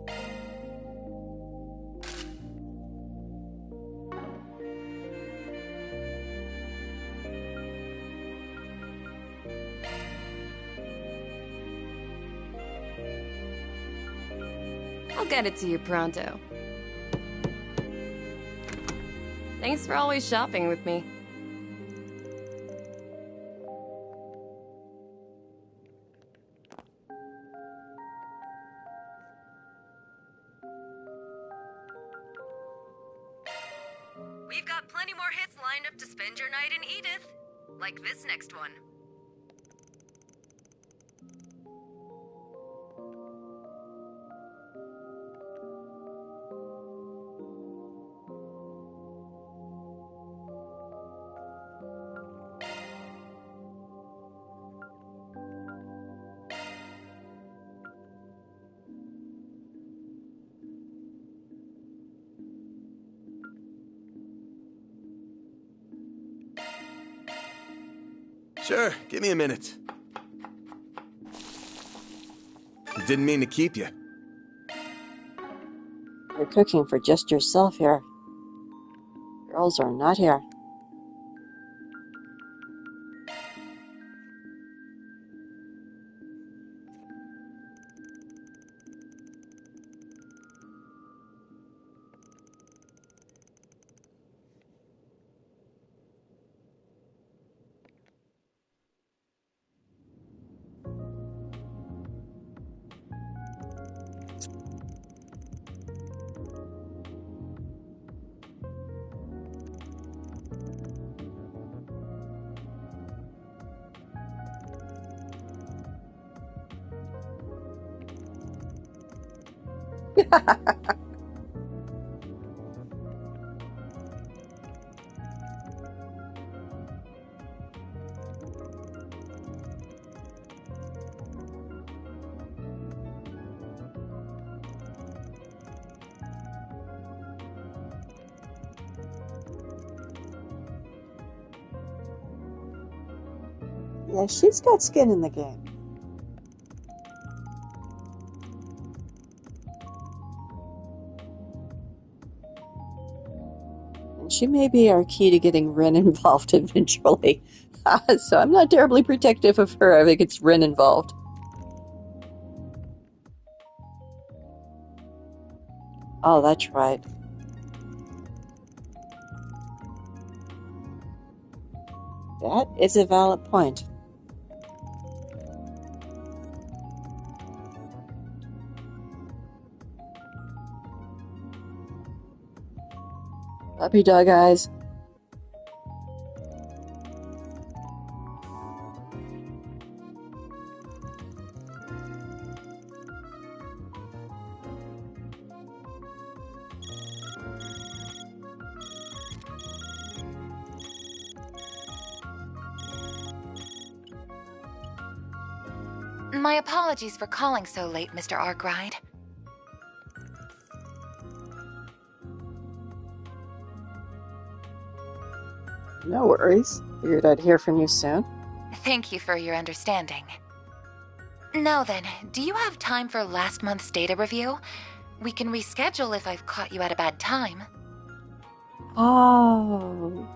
I'll get it to you pronto. Thanks for always shopping with me. We've got plenty more hits lined up to spend your night in Edith. Like this next one. Sure, give me a minute. Didn't mean to keep you. You're cooking for just yourself here. Girls are not here. Yeah, she's got skin in the game. And she may be our key to getting Ren involved eventually. So I'm not terribly protective of her if it gets Ren involved. Oh, that's right. That is a valid point. Puppy dog eyes. My apologies for calling so late, Mr. Arkwright. No worries. Figured I'd hear from you soon. Thank you for your understanding. Now then, do you have time for last month's data review? We can reschedule if I've caught you at a bad time. Oh.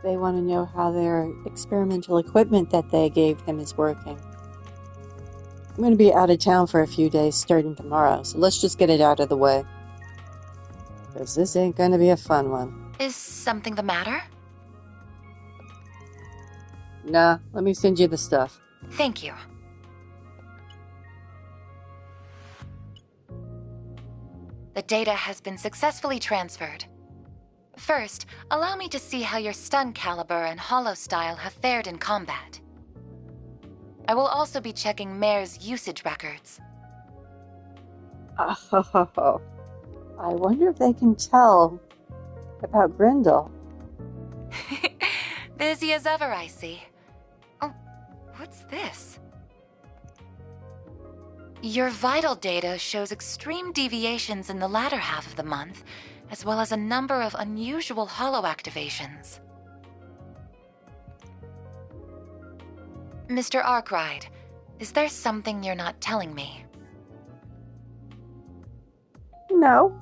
They want to know how their experimental equipment that they gave him is working. I'm going to be out of town for a few days starting tomorrow, so let's just get it out of the way. Because this ain't going to be a fun one. Is something the matter? Nah, let me send you the stuff. Thank you. The data has been successfully transferred. First, allow me to see how your stun caliber and hollow style have fared in combat. I will also be checking Mare's usage records. Oh, I wonder if they can tell about Grendel. Busy as ever, I see. Oh, what's this? Your vital data shows extreme deviations in the latter half of the month, as well as a number of unusual hollow activations. Mr. Arkwright, is there something you're not telling me? No.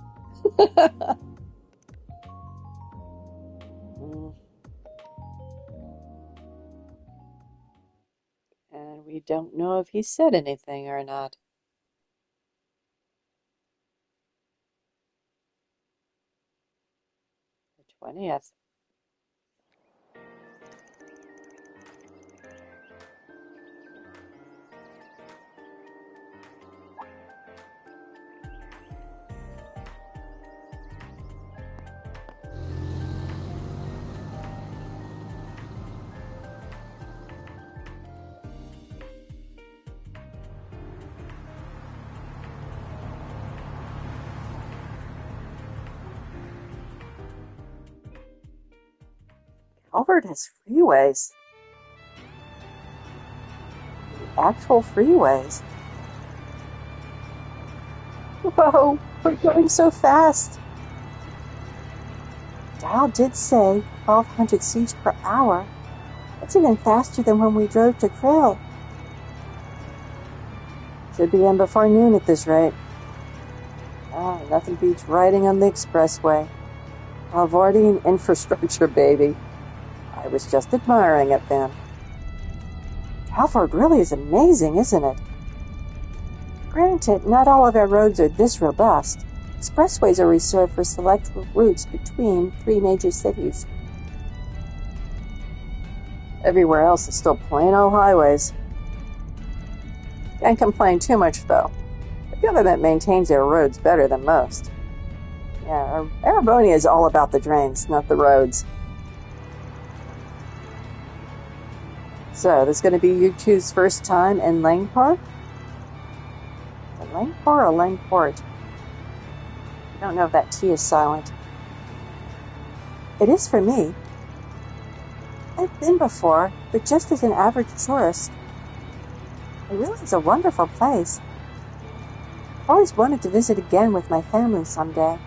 And we don't know if he said anything or not. 20th. Albert has freeways. Actual freeways. Whoa, we're going so fast. Dial did say 1,200 seats per hour. That's even faster than when we drove to Krill. Should be in before noon at this rate. Nothing beats riding on the expressway. Avoiding infrastructure, baby. I was just admiring it then. Halford really is amazing, isn't it? Granted, not all of our roads are this robust. Expressways are reserved for select routes between 3 major cities. Everywhere else is still plain old highways. Can't complain too much, though. The government maintains their roads better than most. Yeah, Arabonia is all about the drains, not the roads. So, this is going to be you two's first time in Langport? Langport or Langport? I don't know if that T is silent. It is for me. I've been before, but just as an average tourist. It really is a wonderful place. I've always wanted to visit again with my family someday.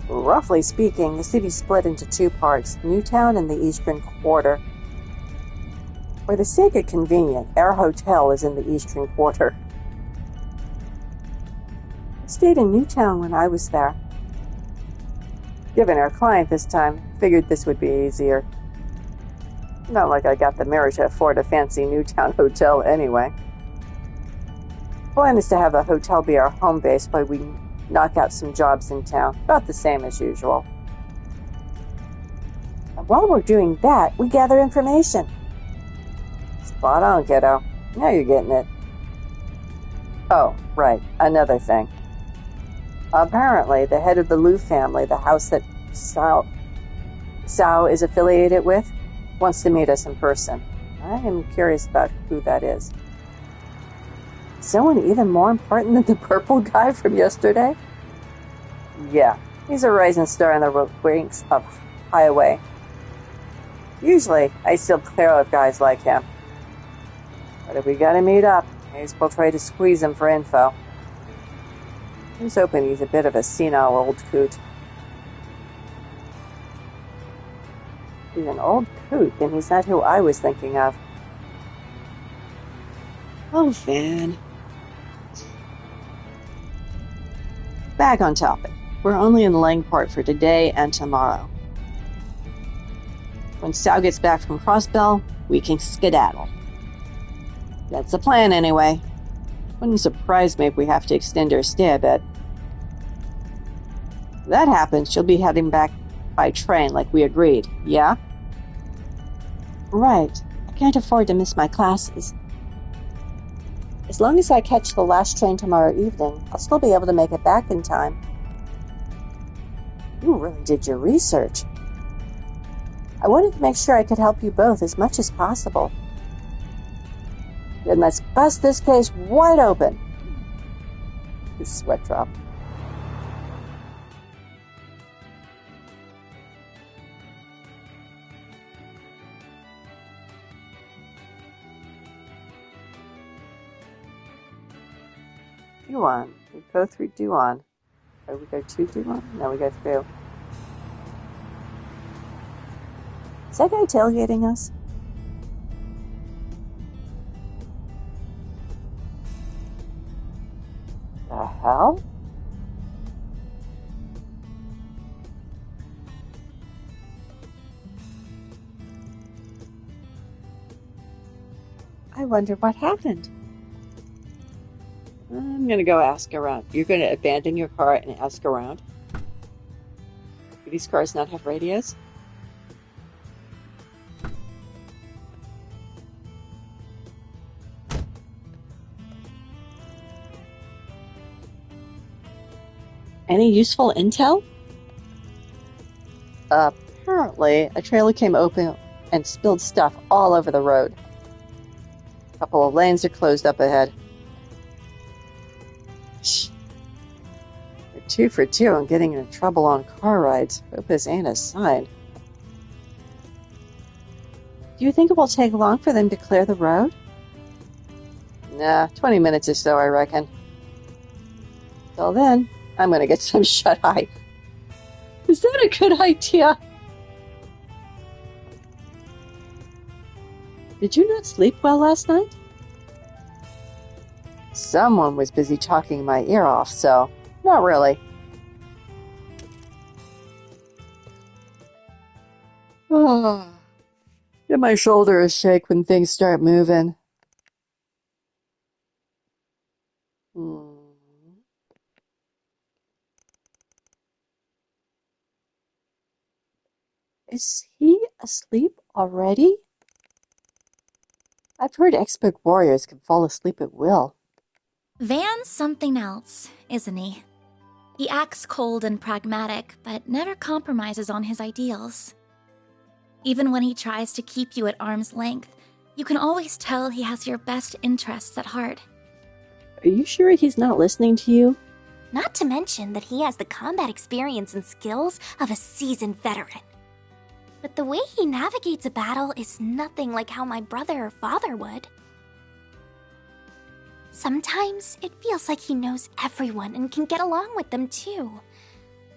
Roughly speaking, the city split into 2 parts, Newtown and the Eastern Quarter. For the sake of convenience, our hotel is in the Eastern Quarter. I stayed in Newtown when I was there. Given our client this time, figured this would be easier. Not like I got the merit to afford a fancy Newtown hotel anyway. Plan is to have a hotel be our home base while we knock out some jobs in town, about the same as usual. And while we're doing that, we gather information. Spot on, kiddo. Now you're getting it. Oh, right, another thing. Apparently, the head of the Liu family, the house that Sao is affiliated with, wants to meet us in person. I am curious about who that is. Someone even more important than the purple guy from yesterday? Yeah, he's a rising star in the ranks of Highway. Usually, I still clear of guys like him. But if we gotta meet up, maybe we'll try to squeeze him for info. I'm hoping he's a bit of a senile old coot. He's an old coot, and he's not who I was thinking of. Oh, Van. Back on topic. We're only in Langport for today and tomorrow. When Sal gets back from Crossbell, we can skedaddle. That's the plan, anyway. Wouldn't surprise me if we have to extend our stay a bit. If that happens, she'll be heading back by train like we agreed, yeah? Right. I can't afford to miss my classes. As long as I catch the last train tomorrow evening, I'll still be able to make it back in time. You really did your research. I wanted to make sure I could help you both as much as possible. Then let's bust this case wide open. His sweat dropped. Duan. We go through Duan. Or we go to Duan? No, we go through. Is that guy tailgating us? The hell? I wonder what happened. I'm gonna go ask around. You're gonna abandon your car and ask around? Do these cars not have radios? Any useful intel? Apparently, a trailer came open and spilled stuff all over the road. A couple of lanes are closed up ahead. Shh. We're 2 for 2 on getting into trouble on car rides. Hope this ain't a sign. Do you think it will take long for them to clear the road? Nah, 20 minutes or so, I reckon. Till then, I'm gonna get some shut-eye. Is that a good idea? Did you not sleep well last night? Someone was busy talking my ear off, so not really. Oh, get my shoulder a shake when things start moving. Is he asleep already? I've heard expert warriors can fall asleep at will. Van's something else, isn't he? He acts cold and pragmatic, but never compromises on his ideals. Even when he tries to keep you at arm's length, you can always tell he has your best interests at heart. Are you sure he's not listening to you? Not to mention that he has the combat experience and skills of a seasoned veteran. But the way he navigates a battle is nothing like how my brother or father would. Sometimes it feels like he knows everyone and can get along with them too.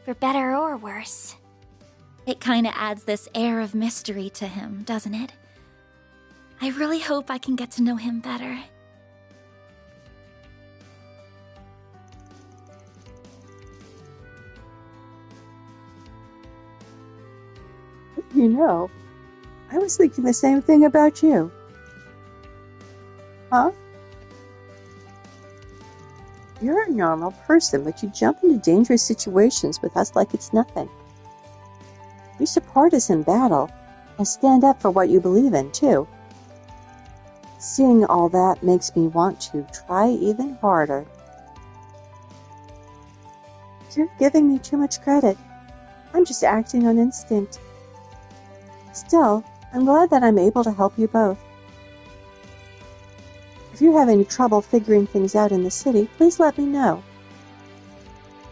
For better or worse. It kinda adds this air of mystery to him, doesn't it? I really hope I can get to know him better. You know, I was thinking the same thing about you. Huh? You're a normal person, but you jump into dangerous situations with us like it's nothing. You support us in battle, and stand up for what you believe in, too. Seeing all that makes me want to try even harder. You're giving me too much credit. I'm just acting on instinct. Still, I'm glad that I'm able to help you both. If you have any trouble figuring things out in the city, please let me know.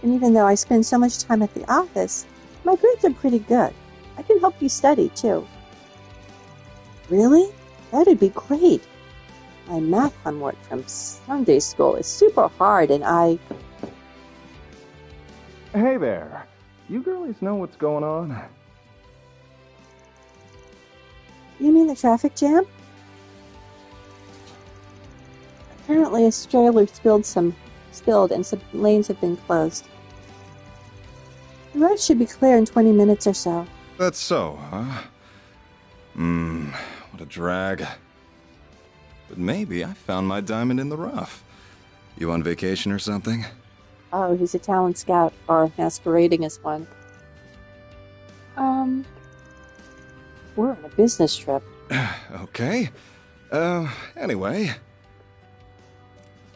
And even though I spend so much time at the office, my grades are pretty good. I can help you study, too. Really? That'd be great. My math homework from Sunday school is super hard, and Hey there. You girlies know what's going on? You mean the traffic jam? Apparently a trailer spilled and some lanes have been closed. The road should be clear in 20 minutes or so. That's so, huh? What a drag. But maybe I found my diamond in the rough. You on vacation or something? Oh, he's a talent scout, or masquerading as one. We're on a business trip. Okay. Anyway.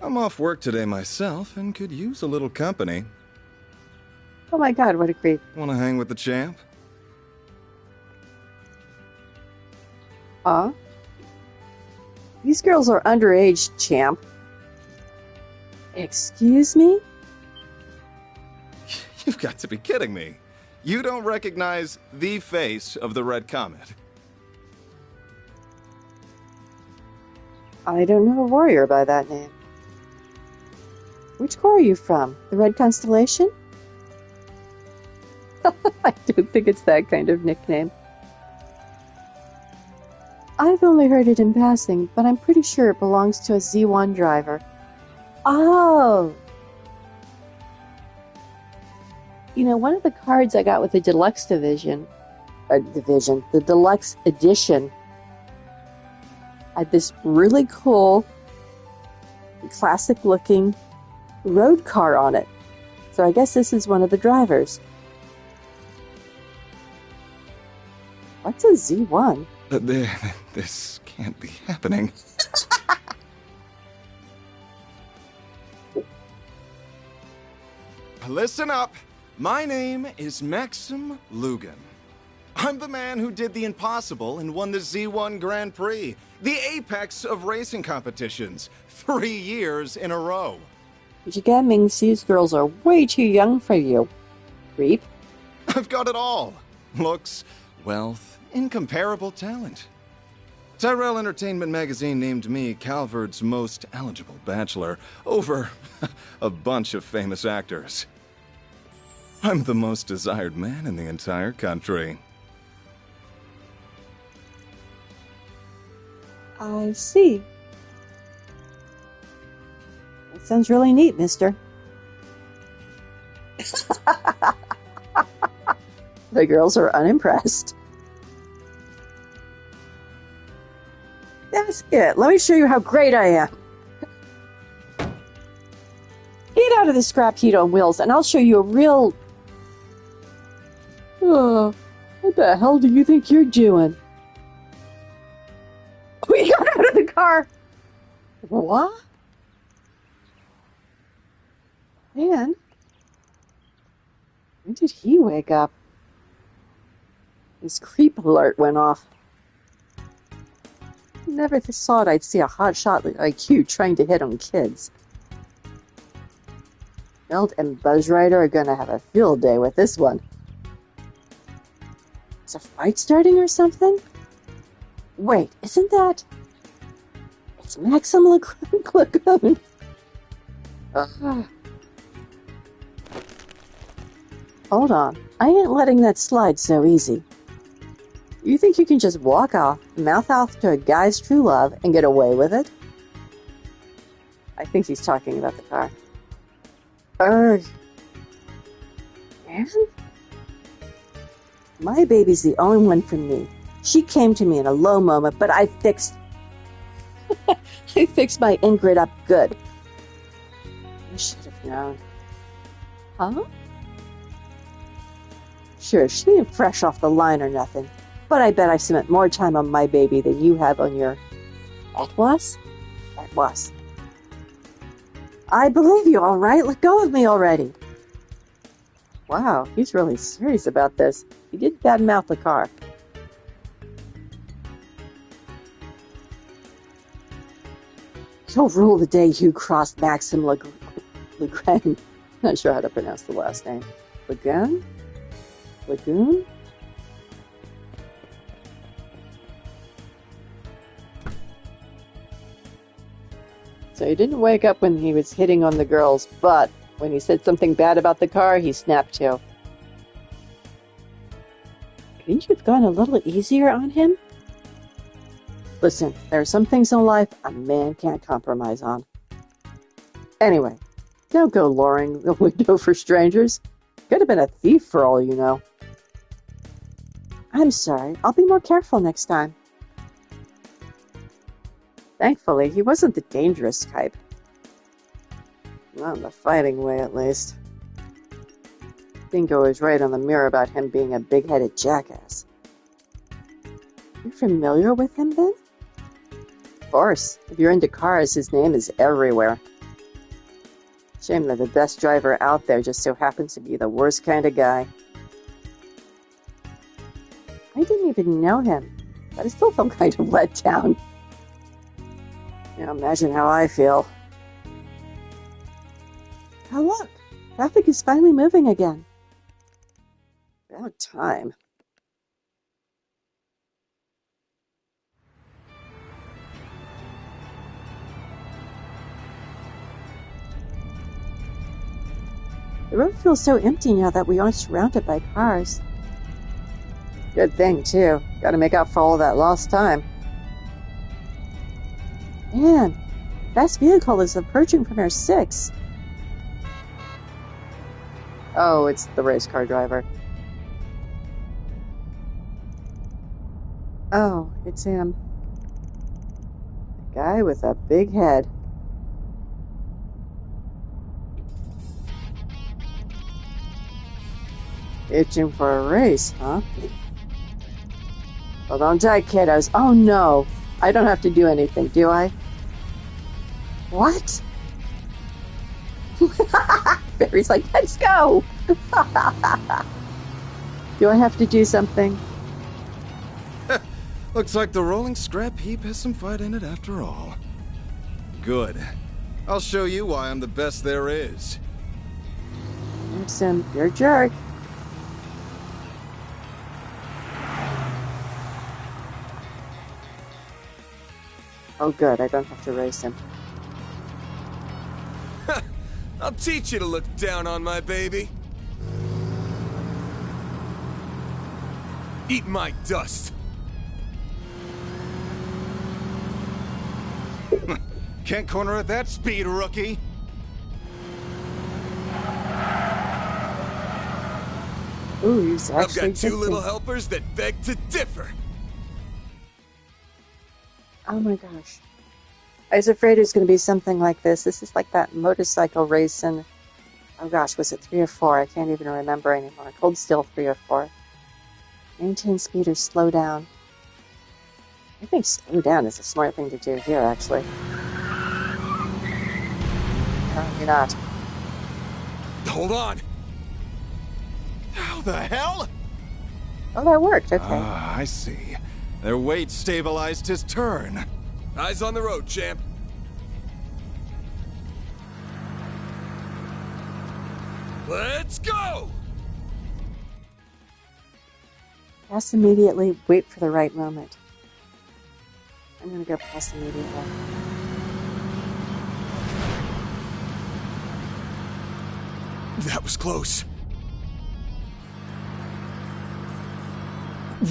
I'm off work today myself and could use a little company. Oh my god, what a creep. Wanna hang with the champ? These girls are underage, champ. Excuse me? You've got to be kidding me. You don't recognize the face of the Red Comet. I don't know a warrior by that name. Which corps are you from? The Red Constellation? I don't think it's that kind of nickname. I've only heard it in passing, but I'm pretty sure it belongs to a Z1 driver. Oh! You know, one of the cards I got with the deluxe the deluxe edition, had this really cool, classic-looking road car on it. So I guess this is one of the drivers. What's a Z1? This can't be happening. Listen up. My name is Maxim Lugan. I'm the man who did the impossible and won the Z1 Grand Prix, the apex of racing competitions, 3 years in a row. Jiga Ming these girls are way too young for you. Creep. I've got it all. Looks, wealth, incomparable talent. Tyrell Entertainment Magazine named me Calvard's most eligible bachelor over a bunch of famous actors. I'm the most desired man in the entire country. I see. That sounds really neat, mister. The girls are unimpressed. That's it. Let me show you how great I am. Get out of the scrap heap on wheels, and I'll show you a real... Oh, what the hell do you think you're doing? We got out of the car! What? Man, when did he wake up? His creep alert went off. Never thought I'd see a hotshot like you trying to hit on kids. Melt and Buzz Rider are gonna have a field day with this one. Is a fight starting or something? Wait, isn't that... It's Maxim Lagoon. Hold on. I ain't letting that slide so easy. You think you can just walk off, mouth off to a guy's true love, and get away with it? I think he's talking about the car. Man? My baby's the only one for me. She came to me in a low moment, but I fixed... I fixed my Ingrid up good. I should have known. Huh? Sure, she ain't fresh off the line or nothing, but I bet I spent more time on my baby than you have on your... Atwas? Atwas. I believe you, all right? Let go of me already. Wow, he's really serious about this. He did badmouth the car. You'll rule the day you cross Maxim Lagoon. Not sure how to pronounce the last name. Lagoon? Lagoon? So he didn't wake up when he was hitting on the girls, but when he said something bad about the car, he snapped to. Couldn't you have gone a little easier on him? Listen, there are some things in life a man can't compromise on. Anyway, don't go lowering the window for strangers. Could have been a thief for all you know. I'm sorry. I'll be more careful next time. Thankfully, he wasn't the dangerous type. Not in the fighting way, at least. Dingo was right on the mirror about him being a big-headed jackass. You're familiar with him, then? Of course. If you're into cars, his name is everywhere. Shame that the best driver out there just so happens to be the worst kind of guy. I didn't even know him, but I still felt kind of let down. Now imagine how I feel. Oh look, traffic is finally moving again. About time. The road feels so empty now that we aren't surrounded by cars. Good thing, too. Gotta make up for all that lost time. Man, fast vehicle is approaching from Air 6. Oh, it's the race car driver. Oh, it's him. The guy with a big head. Itching for a race, huh? Well, don't die, kiddos. Oh no, I don't have to do anything, do I? What? Barry's like, let's go! Do I have to do something? Looks like the rolling scrap heap has some fight in it after all. Good. I'll show you why I'm the best there is. Simpson, you're a jerk. Oh good, I don't have to race him. I'll teach you to look down on my baby. Eat my dust. Can't corner at that speed, rookie. Ooh, he's I've actually got two existing. little helpers that beg to differ. Oh my gosh. I was afraid it was going to be something like this. This is like that motorcycle race in, oh gosh, was it 3 or 4? I can't even remember anymore. Cold Steel 3 or 4. Maintain speed or slow down. I think slow down is a smart thing to do here, actually. No, you're not. Hold on. How the hell? Oh, that worked. Okay. Ah, I see. Their weight stabilized his turn. Eyes on the road, champ. Let's go! Pass immediately. Wait for the right moment. I'm going to go pass immediately. That was close.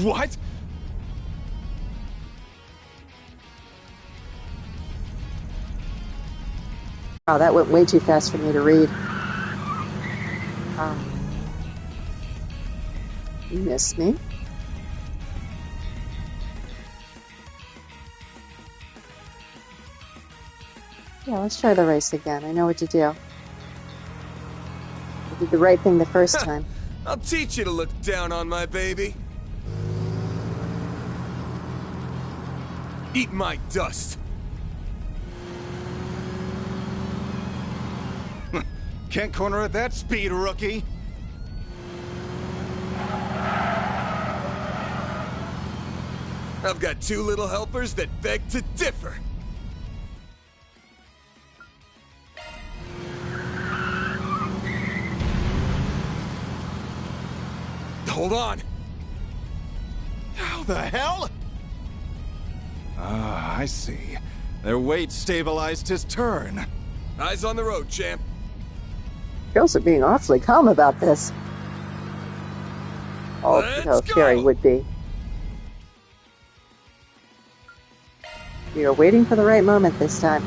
What? Wow, that went way too fast for me to read. You missed me. Yeah, let's try the race again. I know what to do. I did the right thing the first time. I'll teach you to look down on my baby. Eat my dust. Can't corner at that speed, rookie. I've got two little helpers that beg to differ. Hold on. How the hell? Ah, I see. Their weight stabilized his turn. Eyes on the road, champ. Girls are being awfully calm about this. Oh, no, Carrie would be. We are waiting for the right moment this time.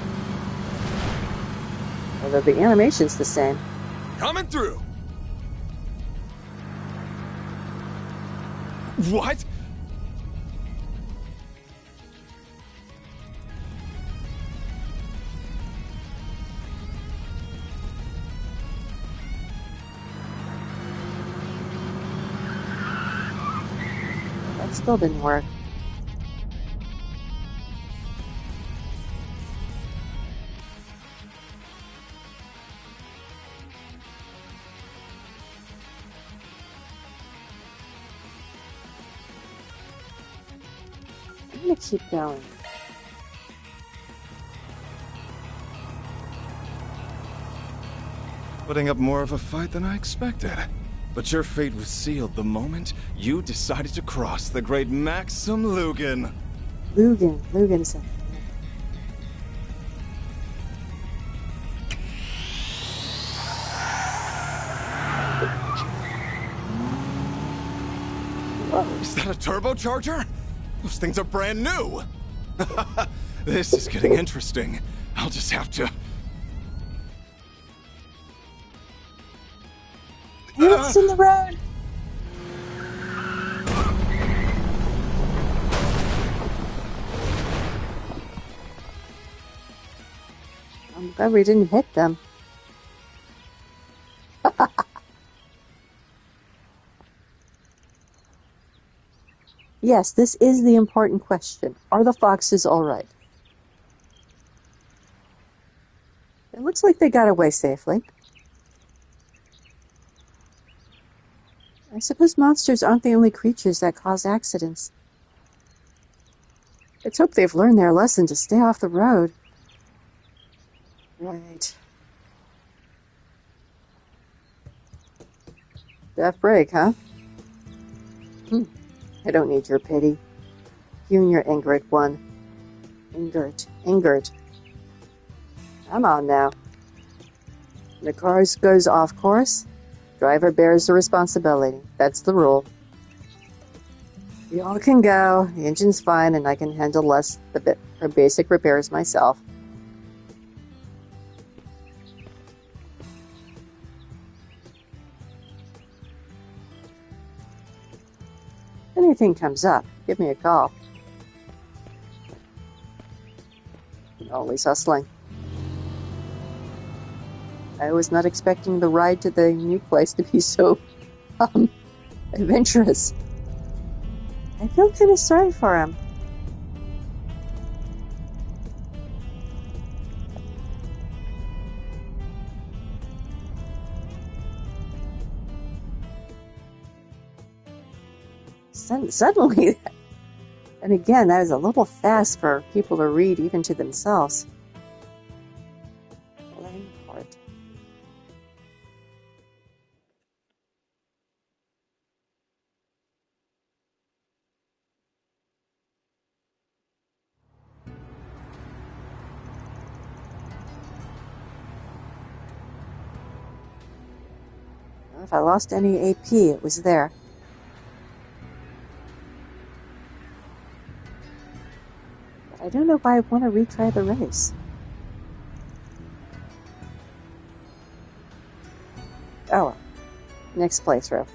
Although the animation's the same. Coming through. What? That still didn't work. I'm gonna keep going. Putting up more of a fight than I expected. But your fate was sealed the moment you decided to cross the great Maxim Lugan. Lugan's in. Is that a turbocharger? Those things are brand new. This is getting interesting. I'll just have to... It's in the road. I'm glad we didn't hit them. Yes, this is the important question. Are the foxes all right? It looks like they got away safely. I suppose monsters aren't the only creatures that cause accidents. Let's hope they've learned their lesson to stay off the road. Right. That break, huh? I don't need your pity. You and your Ingrid one. Ingrid. Come on now. When the car goes off course, driver bears the responsibility. That's the rule. You all can go. The engine's fine, and I can handle the basic repairs myself. If anything comes up, give me a call. Always hustling. I was not expecting the ride to the new place to be so, adventurous. I feel kind of sorry for him. Suddenly, and again, that is a little fast for people to read even to themselves. Langport. Well, if I lost any AP, it was there. I don't know why I want to retry the race. Oh well. Next playthrough.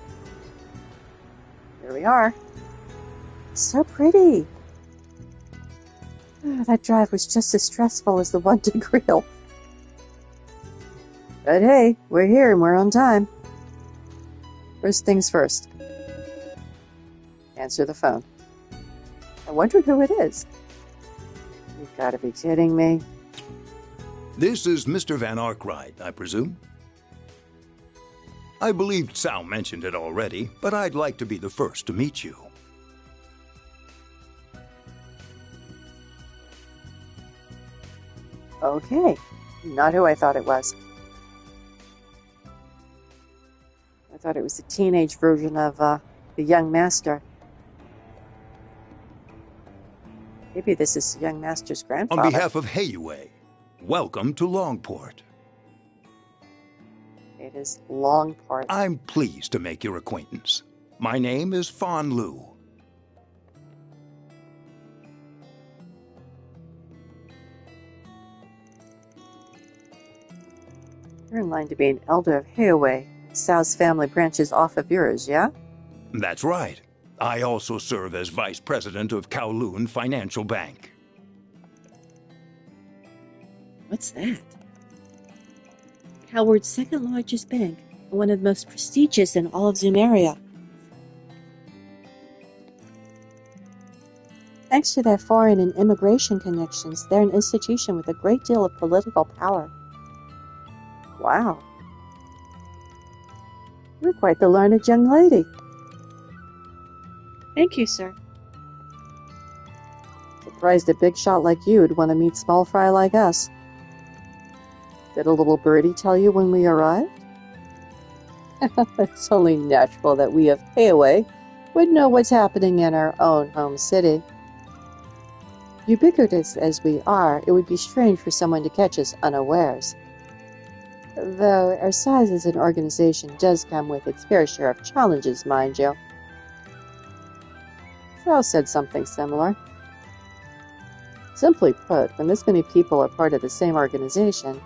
Here we are. It's so pretty. Oh, that drive was just as stressful as the one to Grill. But hey, we're here and we're on time. First things first. Answer the phone. I wonder who it is. You've got to be kidding me. This is Mr. Van Arkwright, I presume? I believe Sal mentioned it already, but I'd like to be the first to meet you. Okay, not who I thought it was. I thought it was a teenage version of the young master. Maybe this is the young master's grandfather. On behalf of Hayue, welcome to Langport. It is Langport. I'm pleased to make your acquaintance. My name is Fan Lu. You're in line to be an elder of Hayue. Sal's family branches off of yours, yeah? That's right. I also serve as vice president of Kowloon Financial Bank. What's that? Howard's second largest bank, and one of the most prestigious in all of Zumeria. Thanks to their foreign and immigration connections, they're an institution with a great deal of political power. Wow. You're quite the learned young lady. Thank you, sir. Surprised a big shot like you would want to meet small fry like us. Did a little birdie tell you when we arrived? It's only natural that we of Hayue would know what's happening in our own home city. Ubiquitous as we are, it would be strange for someone to catch us unawares. Though our size as an organization does come with its fair share of challenges, mind you. Sal said something similar. Simply put, when this many people are part of the same organization,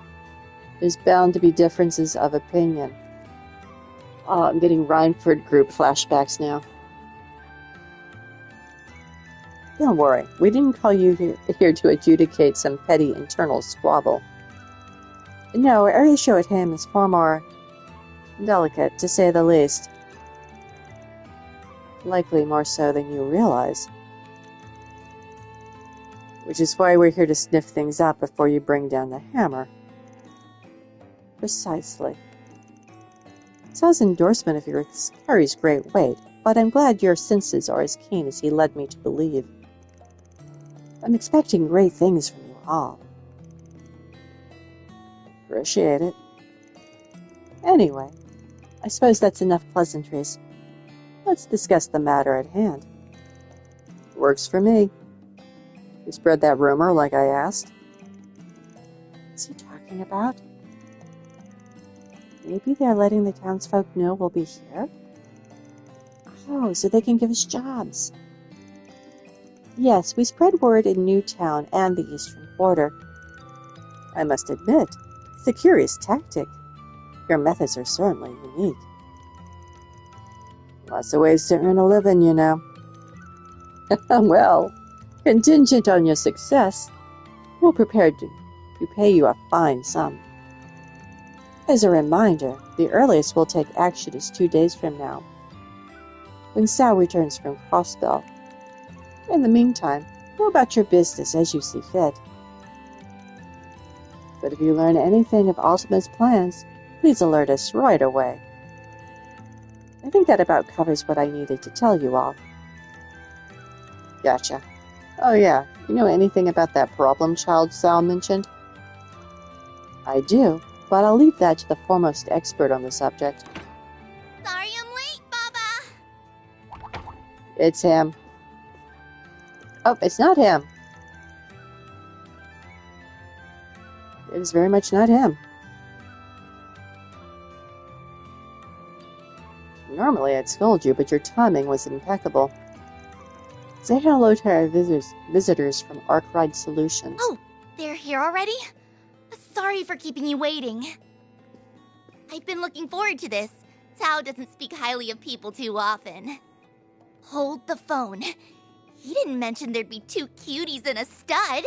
there's bound to be differences of opinion. Oh, I'm getting Rhineford group flashbacks now. Don't worry, we didn't call you here to adjudicate some petty internal squabble. No, our issue at him is far more delicate, to say the least. Likely more so than you realize. Which is why we're here to sniff things out before you bring down the hammer. Precisely. Sal's endorsement of your carries great weight, but I'm glad your senses are as keen as he led me to believe. I'm expecting great things from you all. Appreciate it. Anyway, I suppose that's enough pleasantries. Let's discuss the matter at hand. Works for me. You spread that rumor like I asked. What's he talking about? Maybe they're letting the townsfolk know we'll be here? Oh, so they can give us jobs. Yes, we spread word in Newtown and the eastern quarter. I must admit, it's a curious tactic. Your methods are certainly unique. Lots of ways to earn a living, you know. Well, contingent on your success, we're prepared to pay you a fine sum. As a reminder, the earliest we'll take action is 2 days from now, when Sal returns from Crossbell. In the meantime, go about your business as you see fit. But if you learn anything of Ultima's plans, please alert us right away. I think that about covers what I needed to tell you all. Gotcha. Oh yeah, you know anything about that problem child Sal mentioned? I do, but I'll leave that to the foremost expert on the subject. Sorry I'm late, Baba! It's him. Oh, it's not him. It is very much not him. Normally I'd scold you, but your timing was impeccable. Say hello to our visitors from Arkwright Solutions. Oh, they're here already? Sorry for keeping you waiting. I've been looking forward to this. Tao doesn't speak highly of people too often. Hold the phone. He didn't mention there'd be 2 cuties and a stud.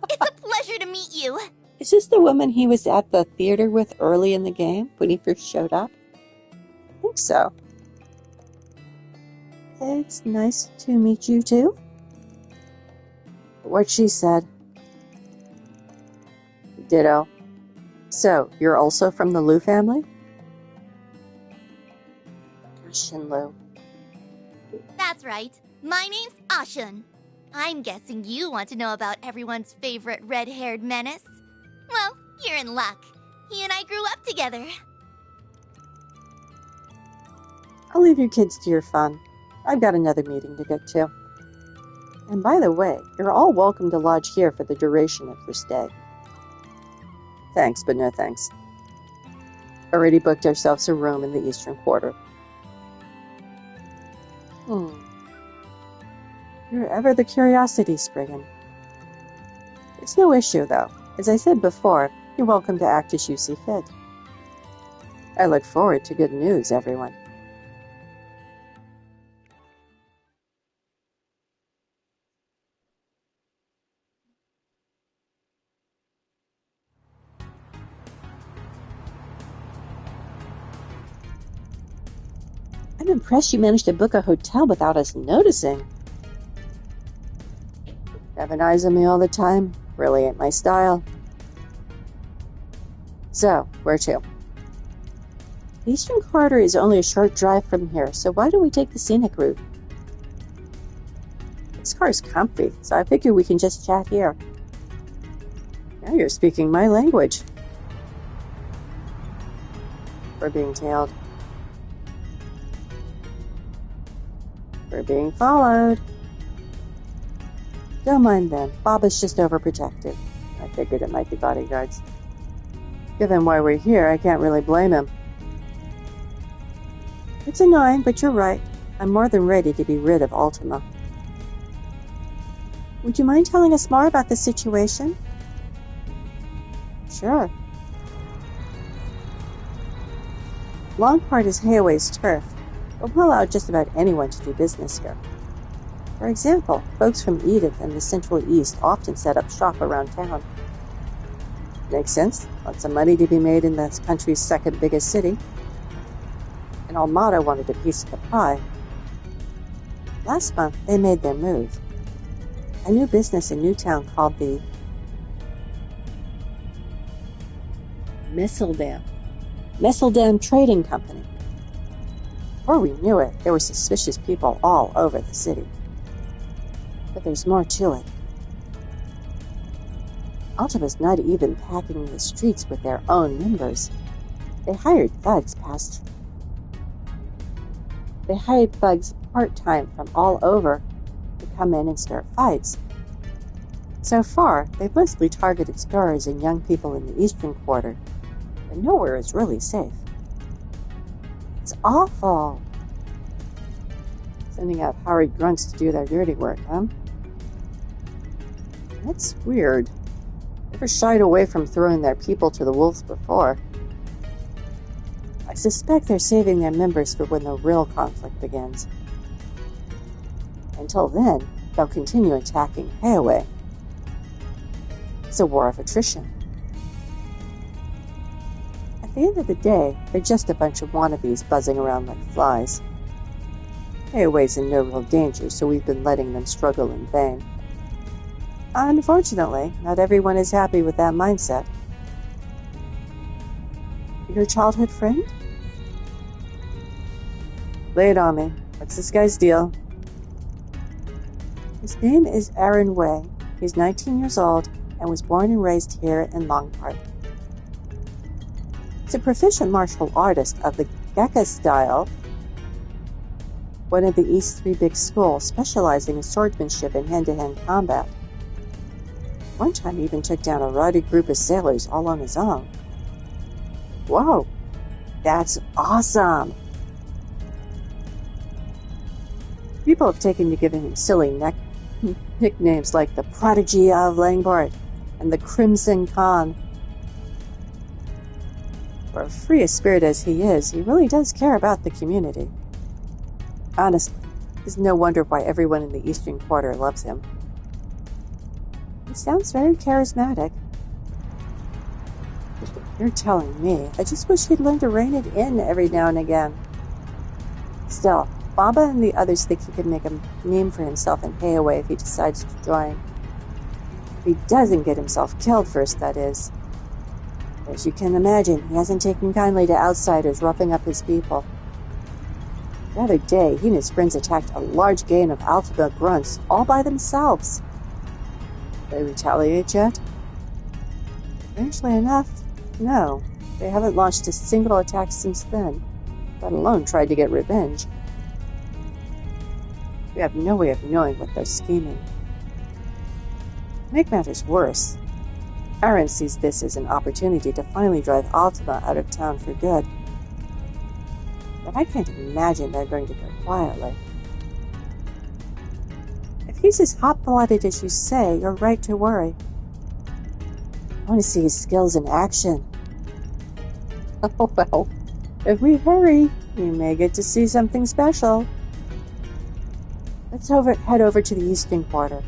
It's a pleasure to meet you. Is this the woman he was at the theater with early in the game when he first showed up? I think so. It's nice to meet you too. What she said. Ditto. So, you're also from the Liu family? Ashen Liu. That's right. My name's Ashen. I'm guessing you want to know about everyone's favorite red-haired menace. Well, you're in luck. He and I grew up together. I'll leave you kids to your fun. I've got another meeting to get to. And by the way, you're all welcome to lodge here for the duration of your stay. Thanks, but no thanks. Already booked ourselves a room in the eastern quarter. You're ever the curiosity, Spriggan. It's no issue, though. As I said before, you're welcome to act as you see fit. I look forward to good news, everyone. I'm impressed you managed to book a hotel without us noticing. Having eyes on me all the time really ain't my style. So, where to? The Eastern Quarter is only a short drive from here, so why don't we take the scenic route? This car's comfy, so I figure we can just chat here. Now you're speaking my language. We're being tailed. We're being followed. Don't mind them. Baba's just overprotective. I figured it might be bodyguards. Given why we're here, I can't really blame him. It's annoying, but you're right. I'm more than ready to be rid of Ultima. Would you mind telling us more about the situation? Sure. Langport is Hayaway's turf, but we'll allow just about anyone to do business here. For example, folks from Edith and the Central East often set up shop around town. Makes sense. Lots of money to be made in the country's second biggest city. And Almada wanted a piece of the pie. Last month, they made their move. A new business in Newtown called the Messeldam Trading Company. Before we knew it, there were suspicious people all over the city. But there's more to it. Ultima's not even packing the streets with their own members. They hired thugs part-time from all over to come in and start fights. So far, they've mostly targeted explorers and young people in the eastern quarter, but nowhere is really safe. It's awful. Sending out hired grunts to do their dirty work, huh? That's weird. Never shied away from throwing their people to the wolves before. I suspect they're saving their members for when the real conflict begins. Until then, they'll continue attacking Hayaway. It's a war of attrition. At the end of the day, they're just a bunch of wannabes buzzing around like flies. Hayaway's in no real danger, so we've been letting them struggle in vain. Unfortunately, not everyone is happy with that mindset. Your childhood friend? Lay it on me. What's this guy's deal? His name is Aaron Way. He's 19 years old and was born and raised here in Langport. He's a proficient martial artist of the Gekka style, one of the East's 3 big schools, specializing in swordsmanship and hand-to-hand combat. One time he even took down a rowdy group of sailors all on his own. Whoa, that's awesome! People have taken to giving him silly nicknames like the Prodigy of Langport and the Crimson Khan. For a free spirit as he is, he really does care about the community. Honestly, it's no wonder why everyone in the Eastern Quarter loves him. He sounds very charismatic. You're telling me. I just wish he'd learn to rein it in every now and again. Still, Baba and the others think he could make a name for himself in Hayaway if he decides to join. If he doesn't get himself killed first, that is. As you can imagine, he hasn't taken kindly to outsiders roughing up his people. The other day, he and his friends attacked a large gang of alphabet grunts all by themselves. They retaliate yet? Strangely enough, no. They haven't launched a single attack since then, let alone tried to get revenge. We have no way of knowing what they're scheming. To make matters worse, Aaron sees this as an opportunity to finally drive Ultima out of town for good. But I can't imagine they're going to go quietly. If he's as hot-blooded as you say, you're right to worry. I want to see his skills in action. Oh well, if we hurry, we may get to see something special. Let's head over to the Eastern Quarter.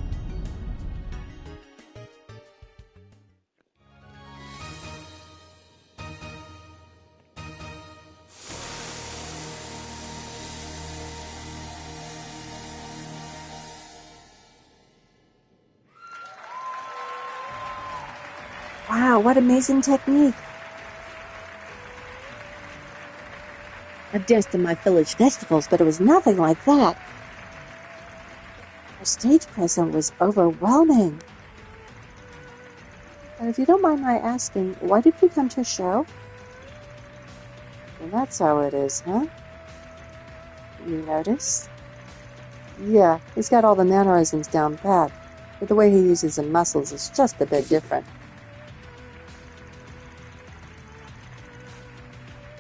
Wow, what amazing technique! I've danced in my village festivals, but it was nothing like that. Her stage presence was overwhelming. And if you don't mind my asking, why did you come to a show? And that's how it is, huh? You notice? Yeah, he's got all the mannerisms down pat, but the way he uses the muscles is just a bit different.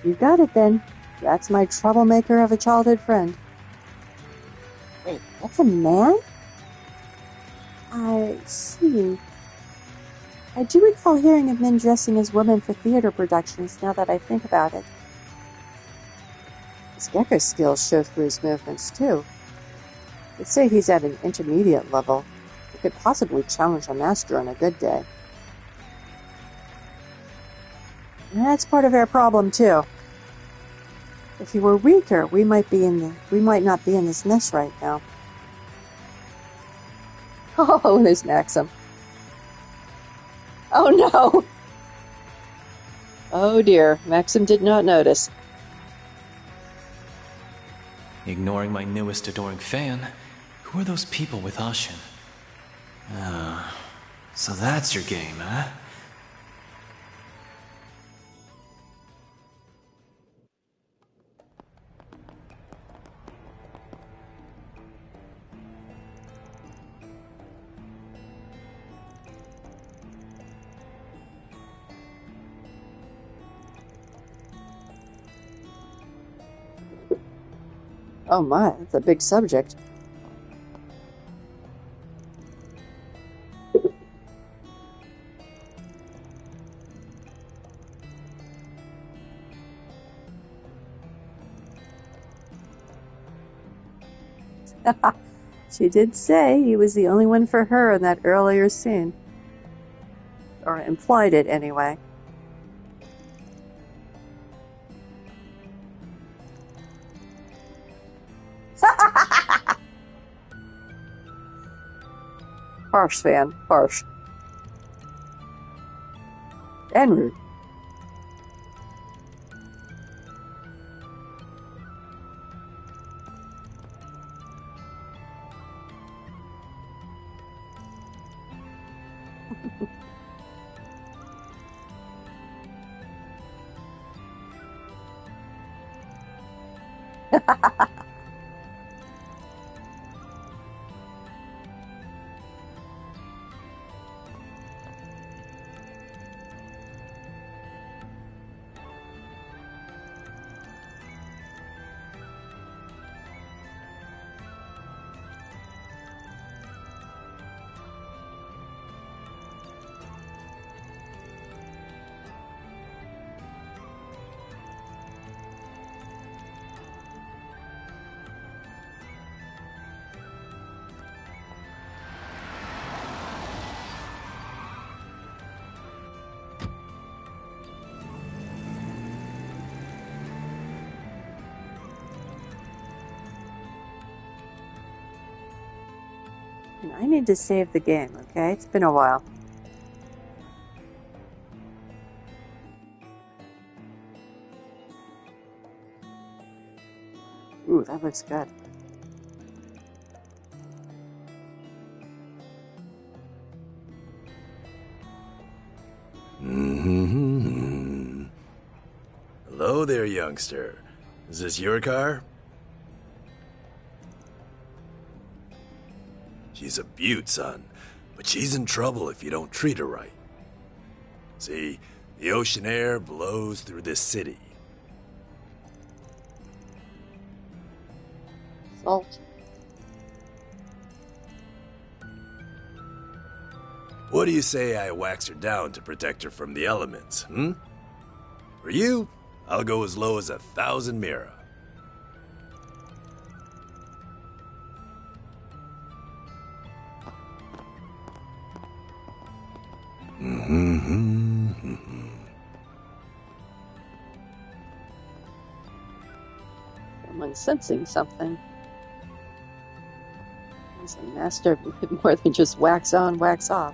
You got it then. That's my troublemaker of a childhood friend. Wait, that's a man? I see. I do recall hearing of men dressing as women for theater productions, now that I think about it. His Gekka skills show through his movements, too. I'd say he's at an intermediate level. He could possibly challenge a master on a good day. And that's part of our problem, too. If he were weaker, we might not be in this mess right now. Oh, there's Maxim. Oh no! Oh dear, Maxim did not notice. Ignoring my newest adoring fan? Who are those people with Ashin? Oh, so that's your game, huh? Oh my, that's a big subject. She did say he was the only one for her in that earlier scene. Or implied it anyway. Harsh, fan. Harsh. And rude. And I need to save the game, okay? It's been a while. Ooh, that looks good. Mm-hmm. Hello there, youngster. Is this your car? She's a beaut, son, but she's in trouble if you don't treat her right. See, the ocean air blows through this city. Salt. What do you say I wax her down to protect her from the elements, hmm? For you, I'll go as low as 1,000 mira. Someone's sensing something. He's a master of more than just wax on, wax off.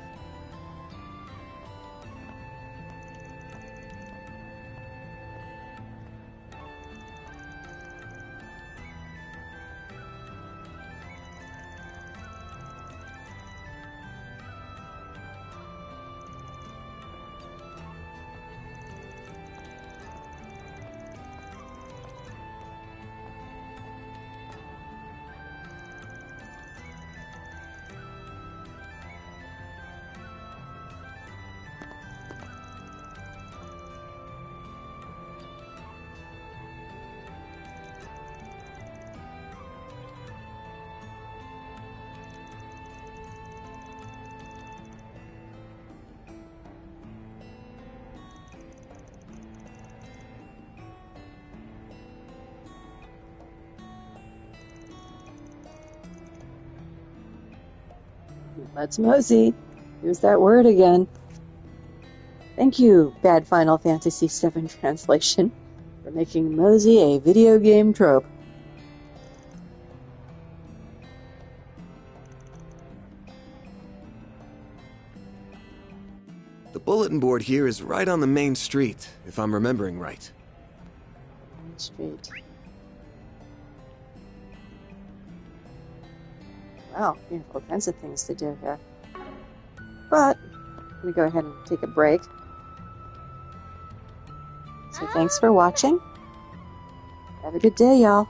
Let's mosey. Here's that word again. Thank you, bad Final Fantasy VII translation, for making mosey a video game trope. The bulletin board here is right on the main street, if I'm remembering right. Main Street. Wow, we have all kinds of things to do here. But, I'm going to go ahead and take a break. So thanks for watching. Have a good day, y'all.